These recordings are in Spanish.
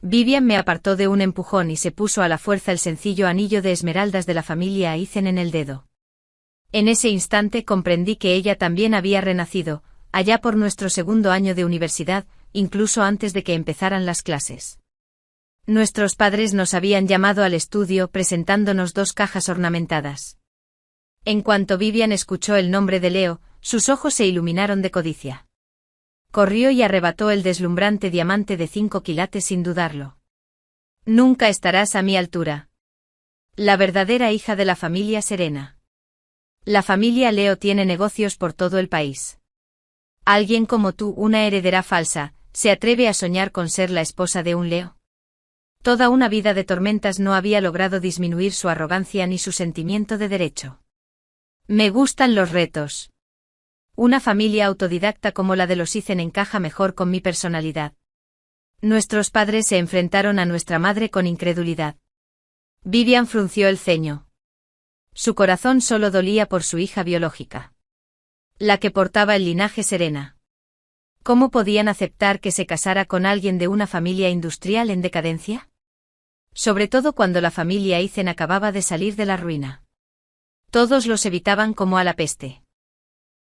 Vivian me apartó de un empujón y se puso a la fuerza el sencillo anillo de esmeraldas de la familia Aizen en el dedo. En ese instante comprendí que ella también había renacido, allá por nuestro segundo año de universidad, incluso antes de que empezaran las clases. Nuestros padres nos habían llamado al estudio presentándonos 2 cajas ornamentadas. En cuanto Vivian escuchó el nombre de Leo, sus ojos se iluminaron de codicia. Corrió y arrebató el deslumbrante diamante de 5 quilates sin dudarlo. Nunca estarás a mi altura. La verdadera hija de la familia Serena. La familia Leo tiene negocios por todo el país. Alguien como tú, una heredera falsa, ¿se atreve a soñar con ser la esposa de un Leo? Toda una vida de tormentas no había logrado disminuir su arrogancia ni su sentimiento de derecho. Me gustan los retos. Una familia autodidacta como la de los Aizen encaja mejor con mi personalidad. Nuestros padres se enfrentaron a nuestra madre con incredulidad. Vivian frunció el ceño. Su corazón solo dolía por su hija biológica. La que portaba el linaje Serena. ¿Cómo podían aceptar que se casara con alguien de una familia industrial en decadencia? Sobre todo cuando la familia Aizen acababa de salir de la ruina. Todos los evitaban como a la peste.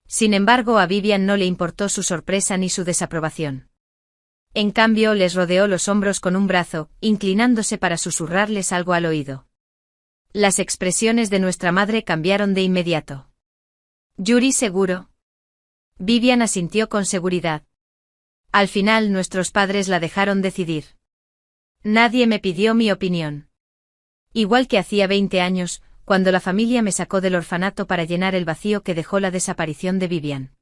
Sin embargo, a Vivian no le importó su sorpresa ni su desaprobación. En cambio, les rodeó los hombros con un brazo, inclinándose para susurrarles algo al oído. Las expresiones de nuestra madre cambiaron de inmediato. Yuri, ¿seguro? Vivian asintió con seguridad. Al final nuestros padres la dejaron decidir. Nadie me pidió mi opinión. Igual que hacía 20 años, cuando la familia me sacó del orfanato para llenar el vacío que dejó la desaparición de Vivian.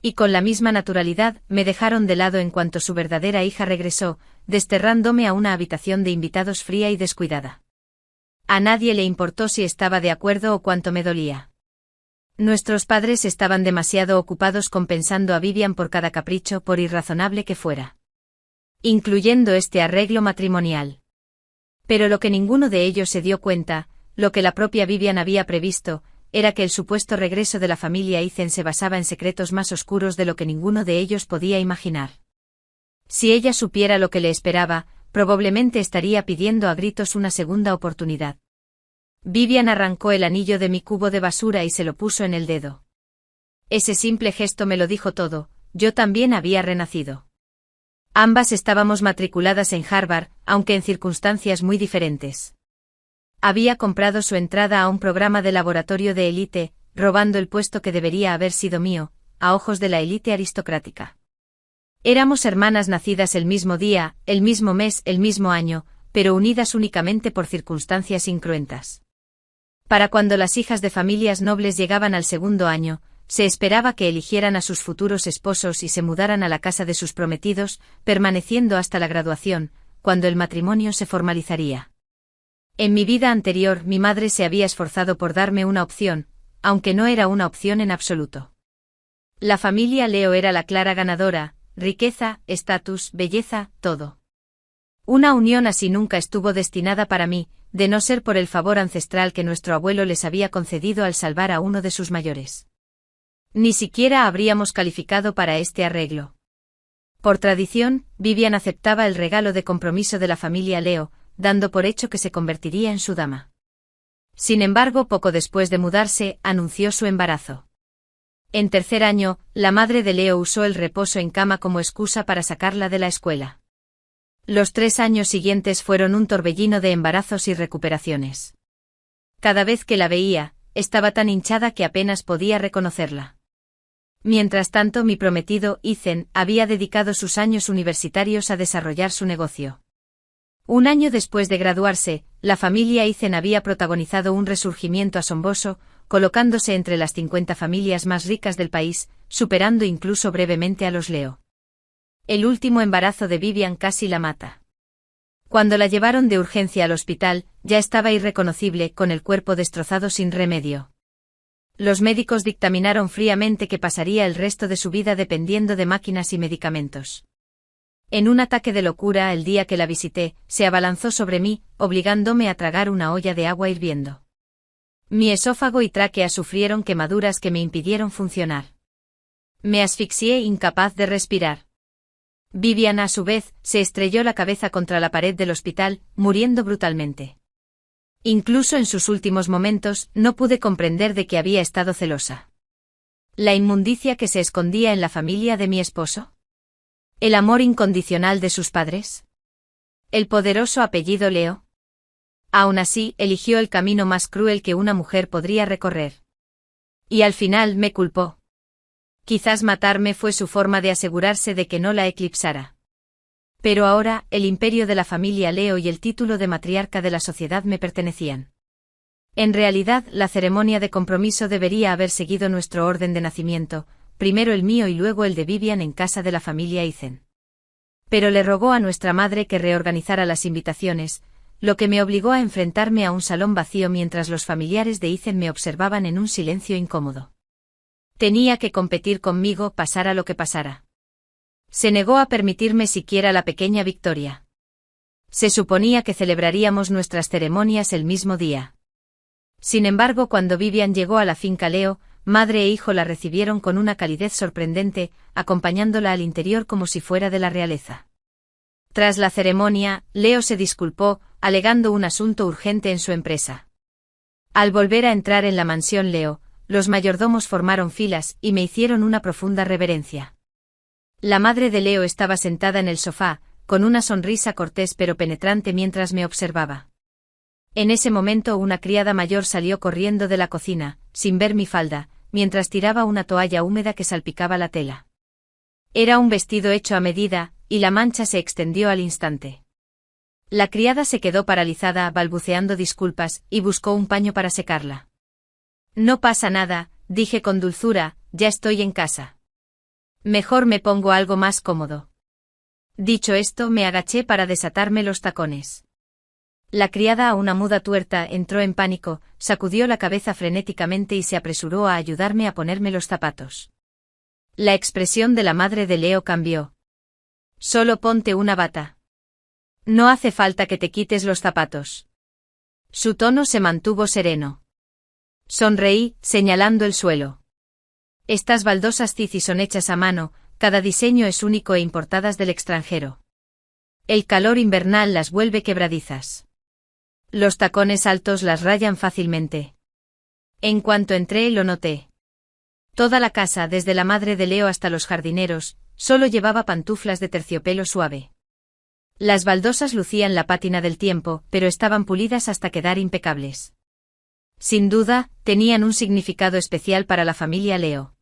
Y con la misma naturalidad me dejaron de lado en cuanto su verdadera hija regresó, desterrándome a una habitación de invitados fría y descuidada. A nadie le importó si estaba de acuerdo o cuánto me dolía. Nuestros padres estaban demasiado ocupados compensando a Vivian por cada capricho, por irrazonable que fuera. Incluyendo este arreglo matrimonial. Pero lo que ninguno de ellos se dio cuenta, lo que la propia Vivian había previsto, era que el supuesto regreso de la familia Aizen se basaba en secretos más oscuros de lo que ninguno de ellos podía imaginar. Si ella supiera lo que le esperaba, probablemente estaría pidiendo a gritos una segunda oportunidad. Vivian arrancó el anillo de mi cubo de basura y se lo puso en el dedo. Ese simple gesto me lo dijo todo, yo también había renacido. Ambas estábamos matriculadas en Harvard, aunque en circunstancias muy diferentes. Había comprado su entrada a un programa de laboratorio de élite, robando el puesto que debería haber sido mío, a ojos de la élite aristocrática. Éramos hermanas nacidas el mismo día, el mismo mes, el mismo año, pero unidas únicamente por circunstancias incruentas. Para cuando las hijas de familias nobles llegaban al segundo año, se esperaba que eligieran a sus futuros esposos y se mudaran a la casa de sus prometidos, permaneciendo hasta la graduación, cuando el matrimonio se formalizaría. En mi vida anterior mi madre se había esforzado por darme una opción, aunque no era una opción en absoluto. La familia Leo era la clara ganadora, riqueza, estatus, belleza, todo. Una unión así nunca estuvo destinada para mí, de no ser por el favor ancestral que nuestro abuelo les había concedido al salvar a uno de sus mayores. Ni siquiera habríamos calificado para este arreglo. Por tradición, Vivian aceptaba el regalo de compromiso de la familia Leo, dando por hecho que se convertiría en su dama. Sin embargo, poco después de mudarse, anunció su embarazo. En tercer año, la madre de Leo usó el reposo en cama como excusa para sacarla de la escuela. Los 3 años siguientes fueron un torbellino de embarazos y recuperaciones. Cada vez que la veía, estaba tan hinchada que apenas podía reconocerla. Mientras tanto, mi prometido, Aizen, había dedicado sus años universitarios a desarrollar su negocio. Un año después de graduarse, la familia Aizen había protagonizado un resurgimiento asombroso, colocándose entre las 50 familias más ricas del país, superando incluso brevemente a los Leo. El último embarazo de Vivian casi la mata. Cuando la llevaron de urgencia al hospital, ya estaba irreconocible, con el cuerpo destrozado sin remedio. Los médicos dictaminaron fríamente que pasaría el resto de su vida dependiendo de máquinas y medicamentos. En un ataque de locura, el día que la visité, se abalanzó sobre mí, obligándome a tragar una olla de agua hirviendo. Mi esófago y tráquea sufrieron quemaduras que me impidieron funcionar. Me asfixié, incapaz de respirar. Vivian, a su vez, se estrelló la cabeza contra la pared del hospital, muriendo brutalmente. Incluso en sus últimos momentos, no pude comprender de que había estado celosa. ¿La inmundicia que se escondía en la familia de mi esposo? ¿El amor incondicional de sus padres? ¿El poderoso apellido Leo? Aún así, eligió el camino más cruel que una mujer podría recorrer. Y al final me culpó. Quizás matarme fue su forma de asegurarse de que no la eclipsara. Pero ahora, el imperio de la familia Leo y el título de matriarca de la sociedad me pertenecían. En realidad, la ceremonia de compromiso debería haber seguido nuestro orden de nacimiento, primero el mío y luego el de Vivian en casa de la familia Ethan. Pero le rogó a nuestra madre que reorganizara las invitaciones, lo que me obligó a enfrentarme a un salón vacío mientras los familiares de Ethan me observaban en un silencio incómodo. Tenía que competir conmigo, pasara lo que pasara. Se negó a permitirme siquiera la pequeña victoria. Se suponía que celebraríamos nuestras ceremonias el mismo día. Sin embargo, cuando Vivian llegó a la finca Leo, madre e hijo la recibieron con una calidez sorprendente, acompañándola al interior como si fuera de la realeza. Tras la ceremonia, Leo se disculpó, alegando un asunto urgente en su empresa. Al volver a entrar en la mansión Leo, los mayordomos formaron filas y me hicieron una profunda reverencia. La madre de Leo estaba sentada en el sofá, con una sonrisa cortés pero penetrante mientras me observaba. En ese momento una criada mayor salió corriendo de la cocina, sin ver mi falda, mientras tiraba una toalla húmeda que salpicaba la tela. Era un vestido hecho a medida, y la mancha se extendió al instante. La criada se quedó paralizada, balbuceando disculpas, y buscó un paño para secarla. No pasa nada, dije con dulzura, ya estoy en casa. Mejor me pongo algo más cómodo. Dicho esto, me agaché para desatarme los tacones. La criada, una muda tuerta, entró en pánico, sacudió la cabeza frenéticamente y se apresuró a ayudarme a ponerme los zapatos. La expresión de la madre de Leo cambió. Solo ponte una bata. No hace falta que te quites los zapatos. Su tono se mantuvo sereno. Sonreí, señalando el suelo. Estas baldosas Cici son hechas a mano, cada diseño es único e importadas del extranjero. El calor invernal las vuelve quebradizas. Los tacones altos las rayan fácilmente. En cuanto entré lo noté. Toda la casa, desde la madre de Leo hasta los jardineros, solo llevaba pantuflas de terciopelo suave. Las baldosas lucían la pátina del tiempo, pero estaban pulidas hasta quedar impecables. Sin duda, tenían un significado especial para la familia Leo.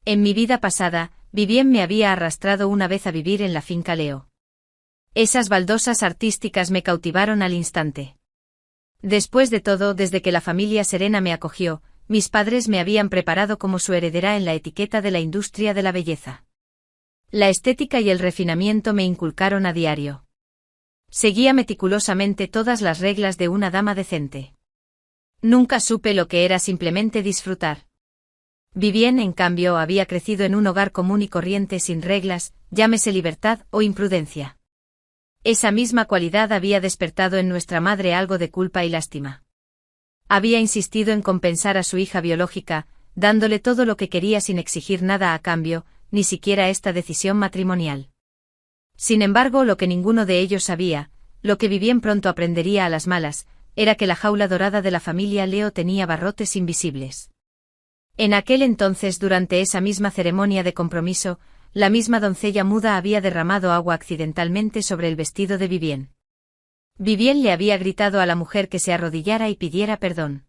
En mi vida pasada, Vivien me había arrastrado una vez a vivir en la finca Leo. Esas baldosas artísticas me cautivaron al instante. Después de todo, desde que la familia Serena me acogió, mis padres me habían preparado como su heredera en la etiqueta de la industria de la belleza. La estética y el refinamiento me inculcaron a diario. Seguía meticulosamente todas las reglas de una dama decente. Nunca supe lo que era simplemente disfrutar. Vivien, en cambio, había crecido en un hogar común y corriente sin reglas, llámese libertad o imprudencia. Esa misma cualidad había despertado en nuestra madre algo de culpa y lástima. Había insistido en compensar a su hija biológica, dándole todo lo que quería sin exigir nada a cambio, ni siquiera esta decisión matrimonial. Sin embargo, lo que ninguno de ellos sabía, lo que Vivien pronto aprendería a las malas, era que la jaula dorada de la familia Leo tenía barrotes invisibles. En aquel entonces, durante esa misma ceremonia de compromiso, la misma doncella muda había derramado agua accidentalmente sobre el vestido de Vivien. Vivien le había gritado a la mujer que se arrodillara y pidiera perdón.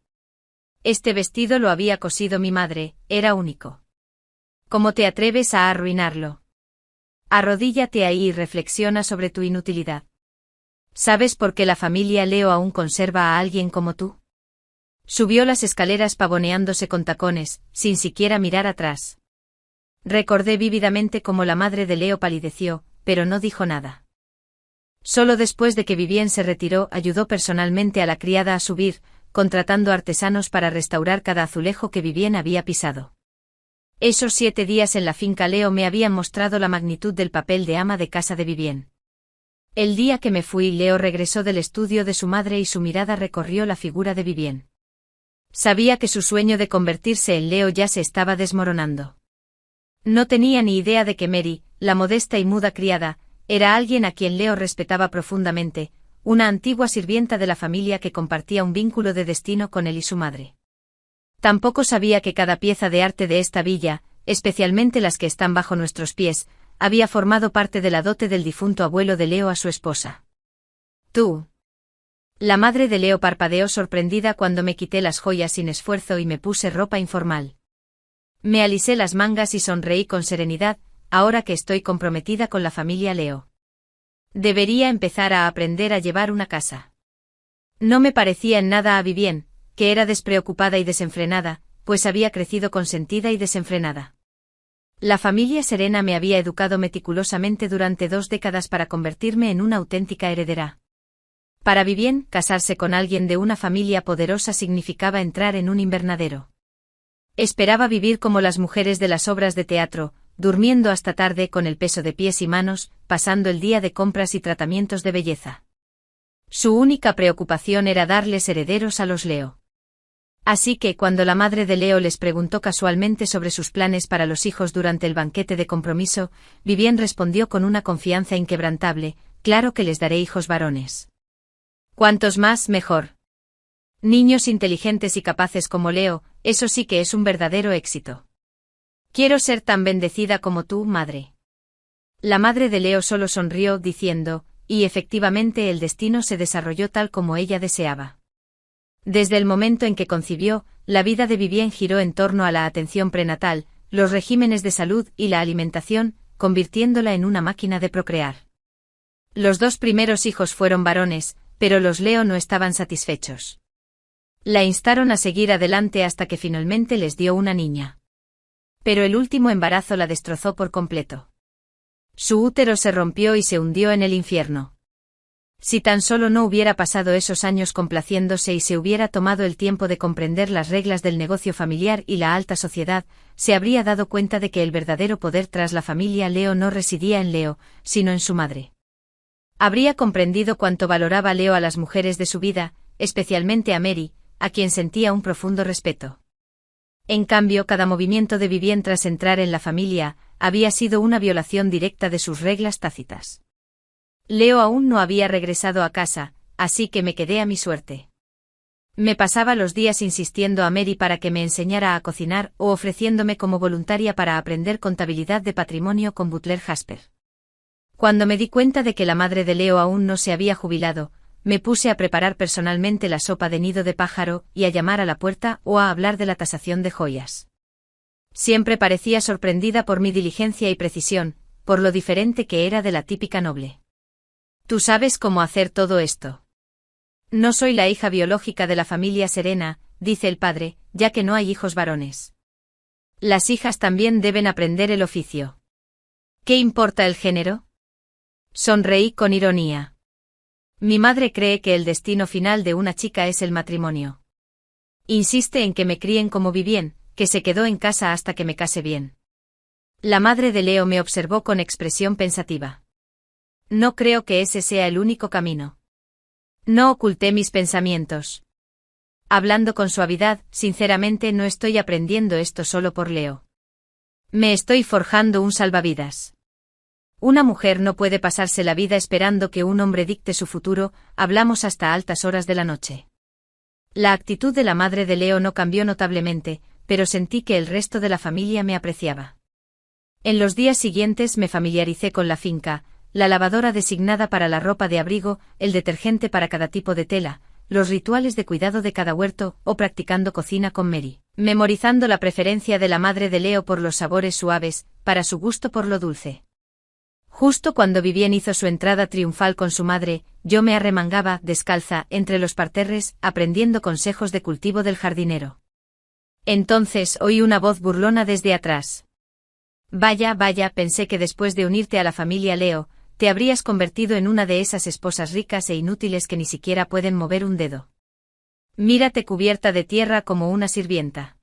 Este vestido lo había cosido mi madre, era único. ¿Cómo te atreves a arruinarlo? Arrodíllate ahí y reflexiona sobre tu inutilidad. ¿Sabes por qué la familia Leo aún conserva a alguien como tú? Subió las escaleras pavoneándose con tacones, sin siquiera mirar atrás. Recordé vívidamente cómo la madre de Leo palideció, pero no dijo nada. Solo después de que Vivien se retiró, ayudó personalmente a la criada a subir, contratando artesanos para restaurar cada azulejo que Vivien había pisado. Esos 7 días en la finca Leo me habían mostrado la magnitud del papel de ama de casa de Vivien. El día que me fui, Leo regresó del estudio de su madre y su mirada recorrió la figura de Vivien. Sabía que su sueño de convertirse en Leo ya se estaba desmoronando. No tenía ni idea de que Mary, la modesta y muda criada, era alguien a quien Leo respetaba profundamente, una antigua sirvienta de la familia que compartía un vínculo de destino con él y su madre. Tampoco sabía que cada pieza de arte de esta villa, especialmente las que están bajo nuestros pies, había formado parte de la dote del difunto abuelo de Leo a su esposa. Tú. La madre de Leo parpadeó sorprendida cuando me quité las joyas sin esfuerzo y me puse ropa informal. Me alisé las mangas y sonreí con serenidad, ahora que estoy comprometida con la familia Leo. Debería empezar a aprender a llevar una casa. No me parecía en nada a Vivien, que era despreocupada y desenfrenada, pues había crecido consentida y desenfrenada. La familia Serena me había educado meticulosamente durante 2 décadas para convertirme en una auténtica heredera. Para Vivien, casarse con alguien de una familia poderosa significaba entrar en un invernadero. Esperaba vivir como las mujeres de las obras de teatro, durmiendo hasta tarde con el peso de pies y manos, pasando el día de compras y tratamientos de belleza. Su única preocupación era darles herederos a los Leo. Así que cuando la madre de Leo les preguntó casualmente sobre sus planes para los hijos durante el banquete de compromiso, Vivien respondió con una confianza inquebrantable: claro que les daré hijos varones. Cuantos más, mejor. Niños inteligentes y capaces como Leo, eso sí que es un verdadero éxito. Quiero ser tan bendecida como tú, madre. La madre de Leo solo sonrió diciendo, y efectivamente el destino se desarrolló tal como ella deseaba. Desde el momento en que concibió, la vida de Vivien giró en torno a la atención prenatal, los regímenes de salud y la alimentación, convirtiéndola en una máquina de procrear. Los 2 primeros hijos fueron varones, pero los Leo no estaban satisfechos. La instaron a seguir adelante hasta que finalmente les dio una niña. Pero el último embarazo la destrozó por completo. Su útero se rompió y se hundió en el infierno. Si tan solo no hubiera pasado esos años complaciéndose y se hubiera tomado el tiempo de comprender las reglas del negocio familiar y la alta sociedad, se habría dado cuenta de que el verdadero poder tras la familia Leo no residía en Leo, sino en su madre. Habría comprendido cuánto valoraba Leo a las mujeres de su vida, especialmente a Mary, a quien sentía un profundo respeto. En cambio, cada movimiento de Vivien tras entrar en la familia había sido una violación directa de sus reglas tácitas. Leo aún no había regresado a casa, así que me quedé a mi suerte. Me pasaba los días insistiendo a Mary para que me enseñara a cocinar o ofreciéndome como voluntaria para aprender contabilidad de patrimonio con Butler Jasper. Cuando me di cuenta de que la madre de Leo aún no se había jubilado, me puse a preparar personalmente la sopa de nido de pájaro y a llamar a la puerta o a hablar de la tasación de joyas. Siempre parecía sorprendida por mi diligencia y precisión, por lo diferente que era de la típica noble. ¿Tú sabes cómo hacer todo esto? No soy la hija biológica de la familia Serena, dice el padre, ya que no hay hijos varones. Las hijas también deben aprender el oficio. ¿Qué importa el género? Sonreí con ironía. Mi madre cree que el destino final de una chica es el matrimonio. Insiste en que me críen como Vivien, que se quedó en casa hasta que me case bien. La madre de Leo me observó con expresión pensativa. No creo que ese sea el único camino. No oculté mis pensamientos. Hablando con suavidad, sinceramente no estoy aprendiendo esto solo por Leo. Me estoy forjando un salvavidas. Una mujer no puede pasarse la vida esperando que un hombre dicte su futuro, hablamos hasta altas horas de la noche. La actitud de la madre de Leo no cambió notablemente, pero sentí que el resto de la familia me apreciaba. En los días siguientes me familiaricé con la finca, la lavadora designada para la ropa de abrigo, el detergente para cada tipo de tela, los rituales de cuidado de cada huerto o practicando cocina con Mary, memorizando la preferencia de la madre de Leo por los sabores suaves, para su gusto por lo dulce. Justo cuando Vivien hizo su entrada triunfal con su madre, yo me arremangaba, descalza, entre los parterres, aprendiendo consejos de cultivo del jardinero. Entonces oí una voz burlona desde atrás. Vaya, vaya, pensé que después de unirte a la familia Leo, te habrías convertido en una de esas esposas ricas e inútiles que ni siquiera pueden mover un dedo. Mírate cubierta de tierra como una sirvienta.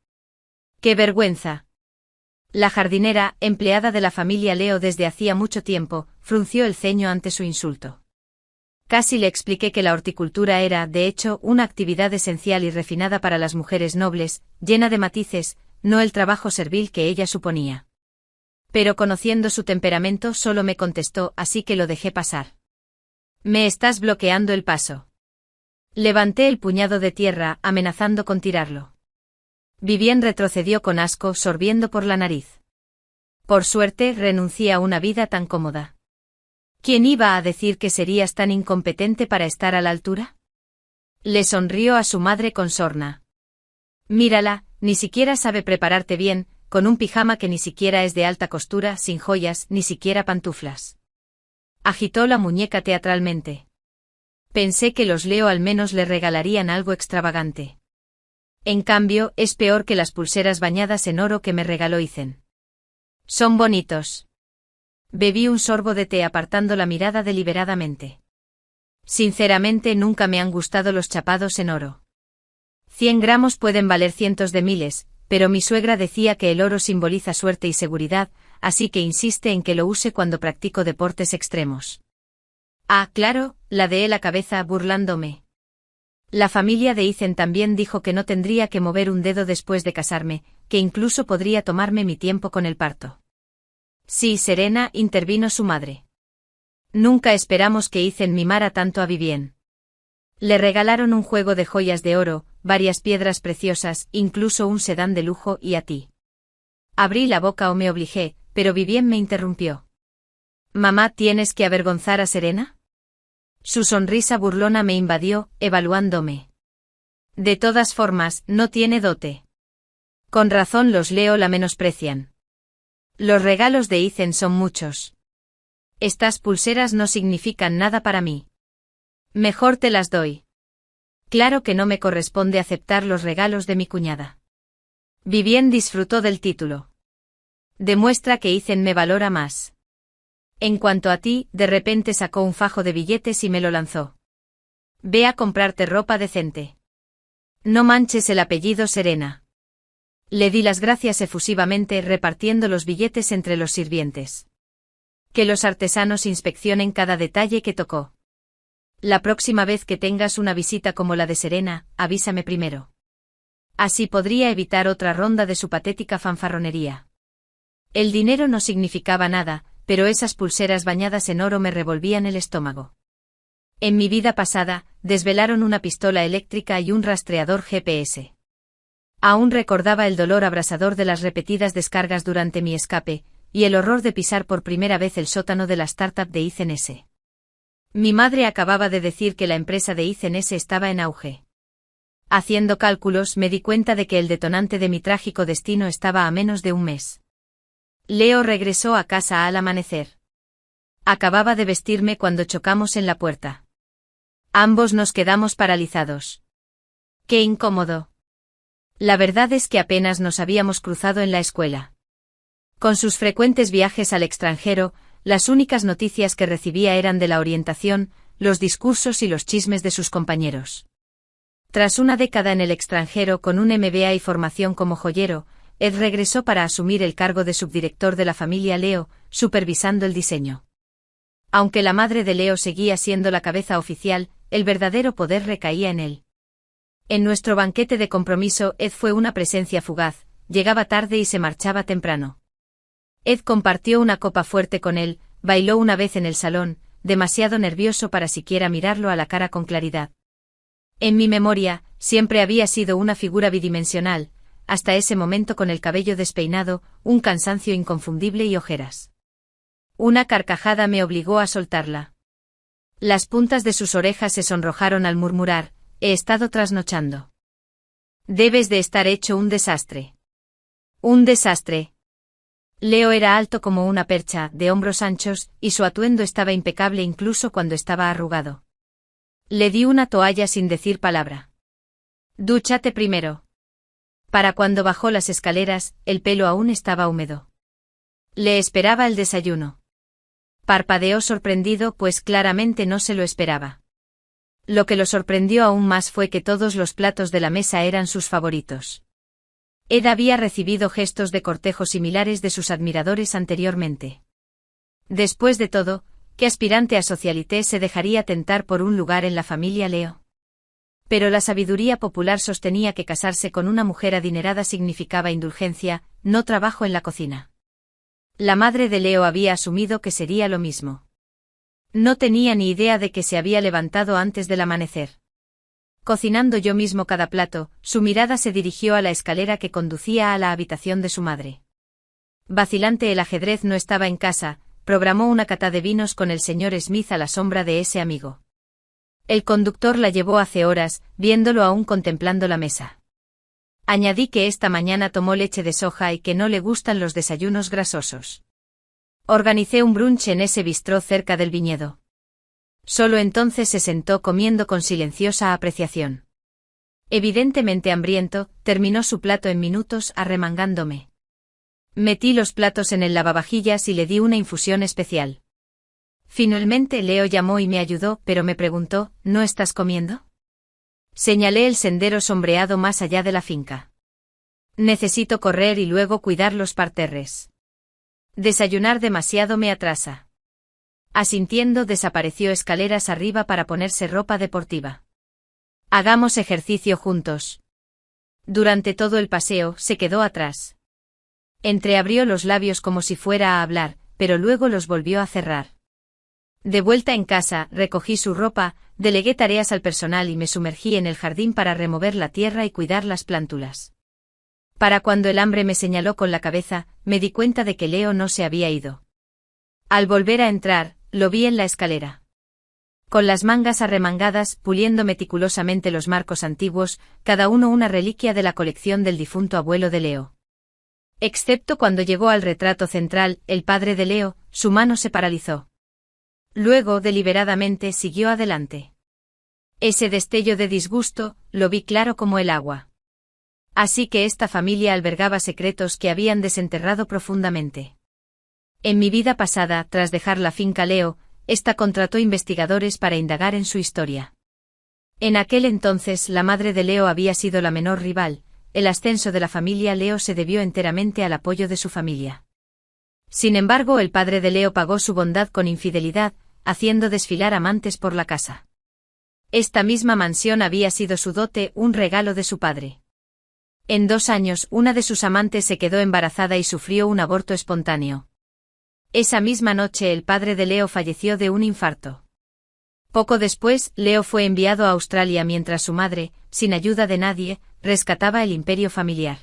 ¡Qué vergüenza! La jardinera, empleada de la familia Leo desde hacía mucho tiempo, frunció el ceño ante su insulto. Casi le expliqué que la horticultura era, de hecho, una actividad esencial y refinada para las mujeres nobles, llena de matices, no el trabajo servil que ella suponía. Pero conociendo su temperamento solo me contestó, así que lo dejé pasar. Me estás bloqueando el paso. Levanté el puñado de tierra, amenazando con tirarlo. Vivien retrocedió con asco, sorbiendo por la nariz. Por suerte, renuncié a una vida tan cómoda. ¿Quién iba a decir que serías tan incompetente para estar a la altura? Le sonrió a su madre con sorna. Mírala, ni siquiera sabe prepararte bien, con un pijama que ni siquiera es de alta costura, sin joyas, ni siquiera pantuflas. Agitó la muñeca teatralmente. Pensé que los Leo al menos le regalarían algo extravagante. En cambio, es peor que las pulseras bañadas en oro que me regaló Ethan. Son bonitos. Bebí un sorbo de té apartando la mirada deliberadamente. Sinceramente nunca me han gustado los chapados en oro. 100 gramos pueden valer cientos de miles, pero mi suegra decía que el oro simboliza suerte y seguridad, así que insiste en que lo use cuando practico deportes extremos. Ah, claro, ladeé la cabeza burlándome. La familia de Ethan también dijo que no tendría que mover un dedo después de casarme, que incluso podría tomarme mi tiempo con el parto. Sí, Serena, intervino su madre. Nunca esperamos que Ethan mimara tanto a Vivien. Le regalaron un juego de joyas de oro, varias piedras preciosas, incluso un sedán de lujo y a ti. Abrí la boca o me obligé, pero Vivien me interrumpió. Mamá, ¿tienes que avergonzar a Serena? Su sonrisa burlona me invadió, evaluándome. De todas formas, no tiene dote. Con razón los Leo la menosprecian. Los regalos de Ethan son muchos. Estas pulseras no significan nada para mí. Mejor te las doy. Claro que no me corresponde aceptar los regalos de mi cuñada. Vivien disfrutó del título. Demuestra que Ethan me valora más. En cuanto a ti, de repente sacó un fajo de billetes y me lo lanzó. Ve a comprarte ropa decente. No manches el apellido Serena. Le di las gracias efusivamente repartiendo los billetes entre los sirvientes. Que los artesanos inspeccionen cada detalle que tocó. La próxima vez que tengas una visita como la de Serena, avísame primero. Así podría evitar otra ronda de su patética fanfarronería. El dinero no significaba nada, pero esas pulseras bañadas en oro me revolvían el estómago. En mi vida pasada, desvelaron una pistola eléctrica y un rastreador GPS. Aún recordaba el dolor abrasador de las repetidas descargas durante mi escape, y el horror de pisar por primera vez el sótano de la startup de Ethan S. Mi madre acababa de decir que la empresa de Ethan S estaba en auge. Haciendo cálculos me di cuenta de que el detonante de mi trágico destino estaba a menos de un mes. Leo regresó a casa al amanecer. Acababa de vestirme cuando chocamos en la puerta. Ambos nos quedamos paralizados. ¡Qué incómodo! La verdad es que apenas nos habíamos cruzado en la escuela. Con sus frecuentes viajes al extranjero, las únicas noticias que recibía eran de la orientación, los discursos y los chismes de sus compañeros. Tras una década en el extranjero con un MBA y formación como joyero, Ed regresó para asumir el cargo de subdirector de la familia Leo, supervisando el diseño. Aunque la madre de Leo seguía siendo la cabeza oficial, el verdadero poder recaía en él. En nuestro banquete de compromiso, Ed fue una presencia fugaz, llegaba tarde y se marchaba temprano. Ed compartió una copa fuerte con él, bailó una vez en el salón, demasiado nervioso para siquiera mirarlo a la cara con claridad. En mi memoria, siempre había sido una figura bidimensional, hasta ese momento con el cabello despeinado, un cansancio inconfundible y ojeras. Una carcajada me obligó a soltarla. Las puntas de sus orejas se sonrojaron al murmurar, he estado trasnochando. Debes de estar hecho un desastre. Un desastre. Leo era alto como una percha, de hombros anchos, y su atuendo estaba impecable incluso cuando estaba arrugado. Le di una toalla sin decir palabra. Dúchate primero. Para cuando bajó las escaleras, el pelo aún estaba húmedo. Le esperaba el desayuno. Parpadeó sorprendido pues claramente no se lo esperaba. Lo que lo sorprendió aún más fue que todos los platos de la mesa eran sus favoritos. Ed había recibido gestos de cortejo similares de sus admiradores anteriormente. Después de todo, ¿qué aspirante a socialité se dejaría tentar por un lugar en la familia Leo? Pero la sabiduría popular sostenía que casarse con una mujer adinerada significaba indulgencia, no trabajo en la cocina. La madre de Leo había asumido que sería lo mismo. No tenía ni idea de que se había levantado antes del amanecer. Cocinando yo mismo cada plato, su mirada se dirigió a la escalera que conducía a la habitación de su madre. Vacilante el ajedrez no estaba en casa, programó una cata de vinos con el señor Smith a la sombra de ese amigo. El conductor la llevó hace horas, viéndolo aún contemplando la mesa. Añadí que esta mañana tomó leche de soja y que no le gustan los desayunos grasosos. Organicé un brunch en ese bistró cerca del viñedo. Solo entonces se sentó comiendo con silenciosa apreciación. Evidentemente hambriento, terminó su plato en minutos arremangándome. Metí los platos en el lavavajillas y le di una infusión especial. Finalmente Leo llamó y me ayudó, pero me preguntó, ¿no estás comiendo? Señalé el sendero sombreado más allá de la finca. Necesito correr y luego cuidar los parterres. Desayunar demasiado me atrasa. Asintiendo desapareció escaleras arriba para ponerse ropa deportiva. Hagamos ejercicio juntos. Durante todo el paseo se quedó atrás. Entreabrió los labios como si fuera a hablar, pero luego los volvió a cerrar. De vuelta en casa, recogí su ropa, delegué tareas al personal y me sumergí en el jardín para remover la tierra y cuidar las plántulas. Para cuando el hambre me señaló con la cabeza, me di cuenta de que Leo no se había ido. Al volver a entrar, lo vi en la escalera. Con las mangas arremangadas, puliendo meticulosamente los marcos antiguos, cada uno una reliquia de la colección del difunto abuelo de Leo. Excepto cuando llegó al retrato central, el padre de Leo, su mano se paralizó. Luego, deliberadamente, siguió adelante. Ese destello de disgusto, lo vi claro como el agua. Así que esta familia albergaba secretos que habían desenterrado profundamente. En mi vida pasada, tras dejar la finca Leo, esta contrató investigadores para indagar en su historia. En aquel entonces la madre de Leo había sido la menor rival, el ascenso de la familia Leo se debió enteramente al apoyo de su familia. Sin embargo, el padre de Leo pagó su bondad con infidelidad, haciendo desfilar amantes por la casa. Esta misma mansión había sido su dote, un regalo de su padre. En 2 años, una de sus amantes se quedó embarazada y sufrió un aborto espontáneo. Esa misma noche el padre de Leo falleció de un infarto. Poco después, Leo fue enviado a Australia mientras su madre, sin ayuda de nadie, rescataba el imperio familiar.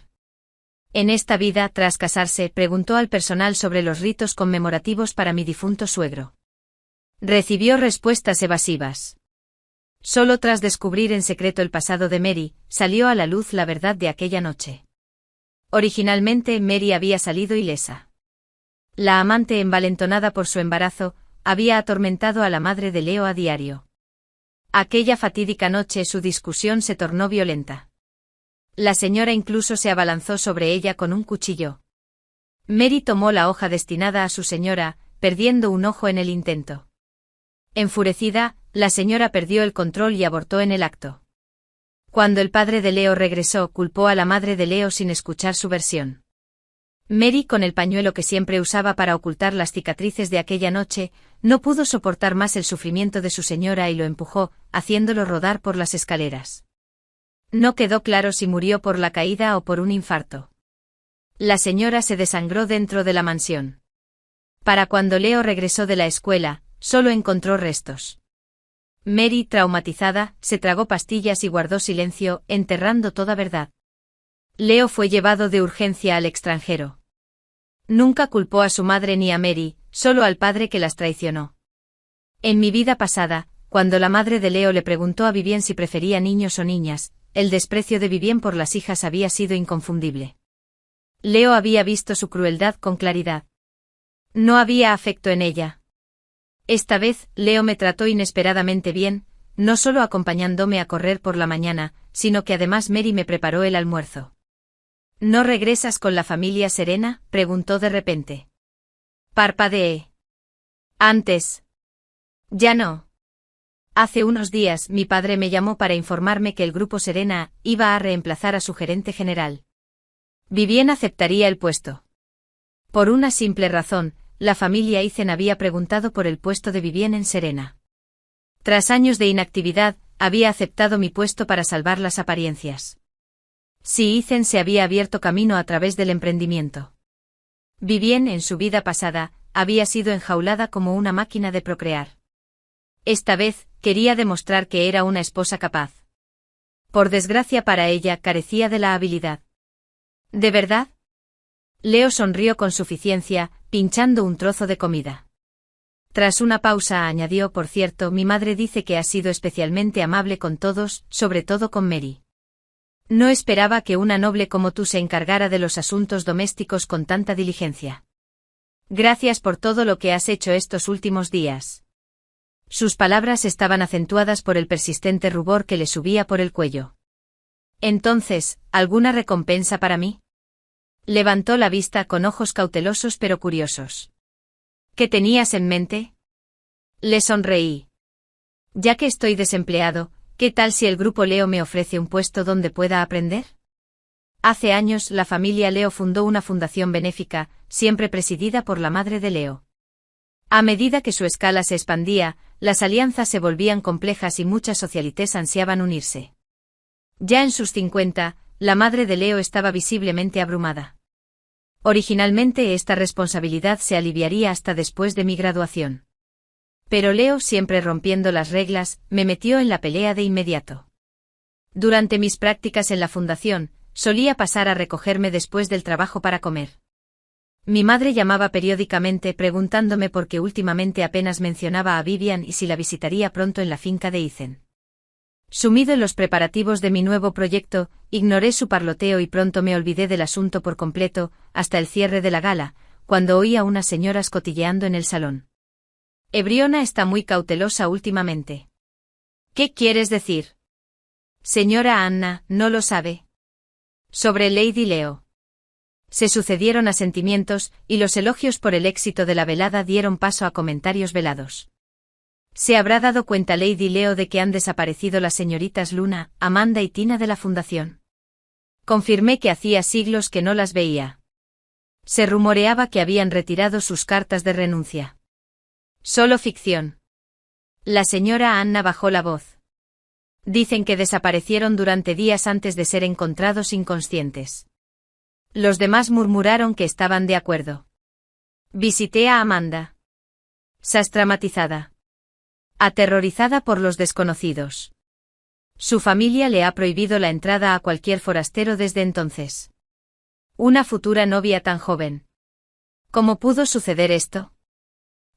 En esta vida, tras casarse, preguntó al personal sobre los ritos conmemorativos para mi difunto suegro. Recibió respuestas evasivas. Solo tras descubrir en secreto el pasado de Mary, salió a la luz la verdad de aquella noche. Originalmente Mary había salido ilesa. La amante, envalentonada por su embarazo, había atormentado a la madre de Leo a diario. Aquella fatídica noche su discusión se tornó violenta. La señora incluso se abalanzó sobre ella con un cuchillo. Mary tomó la hoja destinada a su señora, perdiendo un ojo en el intento. Enfurecida, la señora perdió el control y abortó en el acto. Cuando el padre de Leo regresó, culpó a la madre de Leo sin escuchar su versión. Mary, con el pañuelo que siempre usaba para ocultar las cicatrices de aquella noche, no pudo soportar más el sufrimiento de su señora y lo empujó, haciéndolo rodar por las escaleras. No quedó claro si murió por la caída o por un infarto. La señora se desangró dentro de la mansión. Para cuando Leo regresó de la escuela, solo encontró restos. Mary, traumatizada, se tragó pastillas y guardó silencio, enterrando toda verdad. Leo fue llevado de urgencia al extranjero. Nunca culpó a su madre ni a Mary, solo al padre que las traicionó. En mi vida pasada, cuando la madre de Leo le preguntó a Vivien si prefería niños o niñas, el desprecio de Vivien por las hijas había sido inconfundible. Leo había visto su crueldad con claridad. No había afecto en ella. Esta vez, Leo me trató inesperadamente bien, no solo acompañándome a correr por la mañana, sino que además Mary me preparó el almuerzo. ¿No regresas con la familia Serena?, preguntó de repente. Parpadeé. Antes. Ya no. Hace unos días mi padre me llamó para informarme que el grupo Serena iba a reemplazar a su gerente general. Vivien aceptaría el puesto. Por una simple razón, la familia Eisen había preguntado por el puesto de Vivien en Serena. Tras años de inactividad, había aceptado mi puesto para salvar las apariencias. Si Eisen se había abierto camino a través del emprendimiento. Vivienne, en su vida pasada, había sido enjaulada como una máquina de procrear. Esta vez, quería demostrar que era una esposa capaz. Por desgracia para ella, carecía de la habilidad. ¿De verdad? Leo sonrió con suficiencia, pinchando un trozo de comida. Tras una pausa añadió: por cierto, mi madre dice que has sido especialmente amable con todos, sobre todo con Mary. No esperaba que una noble como tú se encargara de los asuntos domésticos con tanta diligencia. Gracias por todo lo que has hecho estos últimos días. Sus palabras estaban acentuadas por el persistente rubor que le subía por el cuello. Entonces, ¿alguna recompensa para mí? Levantó la vista con ojos cautelosos pero curiosos. ¿Qué tenías en mente? Le sonreí. Ya que estoy desempleado, ¿qué tal si el grupo Leo me ofrece un puesto donde pueda aprender? Hace años la familia Leo fundó una fundación benéfica, siempre presidida por la madre de Leo. A medida que su escala se expandía, las alianzas se volvían complejas y muchas socialites ansiaban unirse. Ya en sus 50, la madre de Leo estaba visiblemente abrumada. Originalmente esta responsabilidad se aliviaría hasta después de mi graduación. Pero Leo, siempre rompiendo las reglas, me metió en la pelea de inmediato. Durante mis prácticas en la fundación, solía pasar a recogerme después del trabajo para comer. Mi madre llamaba periódicamente preguntándome por qué últimamente apenas mencionaba a Vivian y si la visitaría pronto en la finca de Ethan. Sumido en los preparativos de mi nuevo proyecto, ignoré su parloteo y pronto me olvidé del asunto por completo, hasta el cierre de la gala, cuando oí a unas señoras cotilleando en el salón. Ebriona está muy cautelosa últimamente. ¿Qué quieres decir? Señora Anna, ¿no lo sabe? Sobre Lady Leo. Se sucedieron asentimientos, y los elogios por el éxito de la velada dieron paso a comentarios velados. ¿Se habrá dado cuenta Lady Leo de que han desaparecido las señoritas Luna, Amanda y Tina de la fundación? Confirmé que hacía siglos que no las veía. Se rumoreaba que habían retirado sus cartas de renuncia. Solo ficción. La señora Anna bajó la voz. Dicen que desaparecieron durante días antes de ser encontrados inconscientes. Los demás murmuraron que estaban de acuerdo. Visité a Amanda. Sastramatizada. Aterrorizada por los desconocidos. Su familia le ha prohibido la entrada a cualquier forastero desde entonces. Una futura novia tan joven. ¿Cómo pudo suceder esto?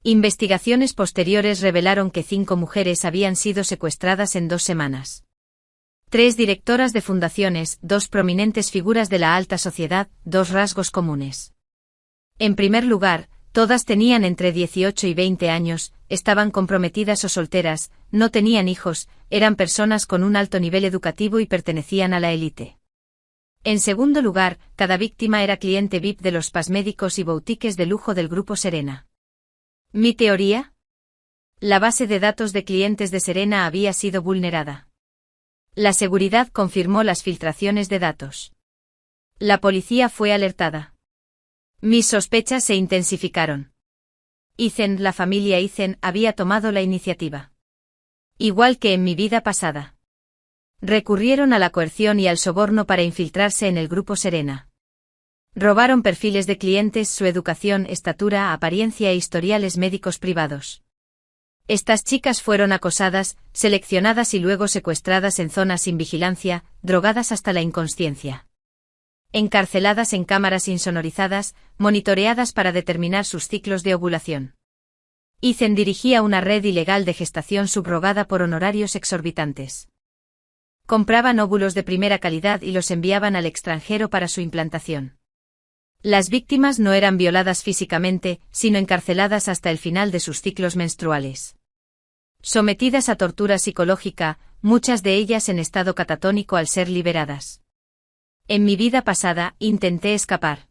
Investigaciones posteriores revelaron que 5 mujeres habían sido secuestradas en 2 semanas. 3 directoras de fundaciones, 2 prominentes figuras de la alta sociedad, 2 rasgos comunes. En primer lugar, todas tenían entre 18 y 20 años, estaban comprometidas o solteras, no tenían hijos, eran personas con un alto nivel educativo y pertenecían a la élite. En segundo lugar, cada víctima era cliente VIP de los spas médicos y boutiques de lujo del grupo Serena. ¿Mi teoría? La base de datos de clientes de Serena había sido vulnerada. La seguridad confirmó las filtraciones de datos. La policía fue alertada. Mis sospechas se intensificaron. Ethan, la familia Ethan, había tomado la iniciativa. Igual que en mi vida pasada. Recurrieron a la coerción y al soborno para infiltrarse en el grupo Serena. Robaron perfiles de clientes, su educación, estatura, apariencia e historiales médicos privados. Estas chicas fueron acosadas, seleccionadas y luego secuestradas en zonas sin vigilancia, drogadas hasta la inconsciencia. Encarceladas en cámaras insonorizadas, monitoreadas para determinar sus ciclos de ovulación. Ethan dirigía una red ilegal de gestación subrogada por honorarios exorbitantes. Compraban óvulos de primera calidad y los enviaban al extranjero para su implantación. Las víctimas no eran violadas físicamente, sino encarceladas hasta el final de sus ciclos menstruales. Sometidas a tortura psicológica, muchas de ellas en estado catatónico al ser liberadas. En mi vida pasada, intenté escapar.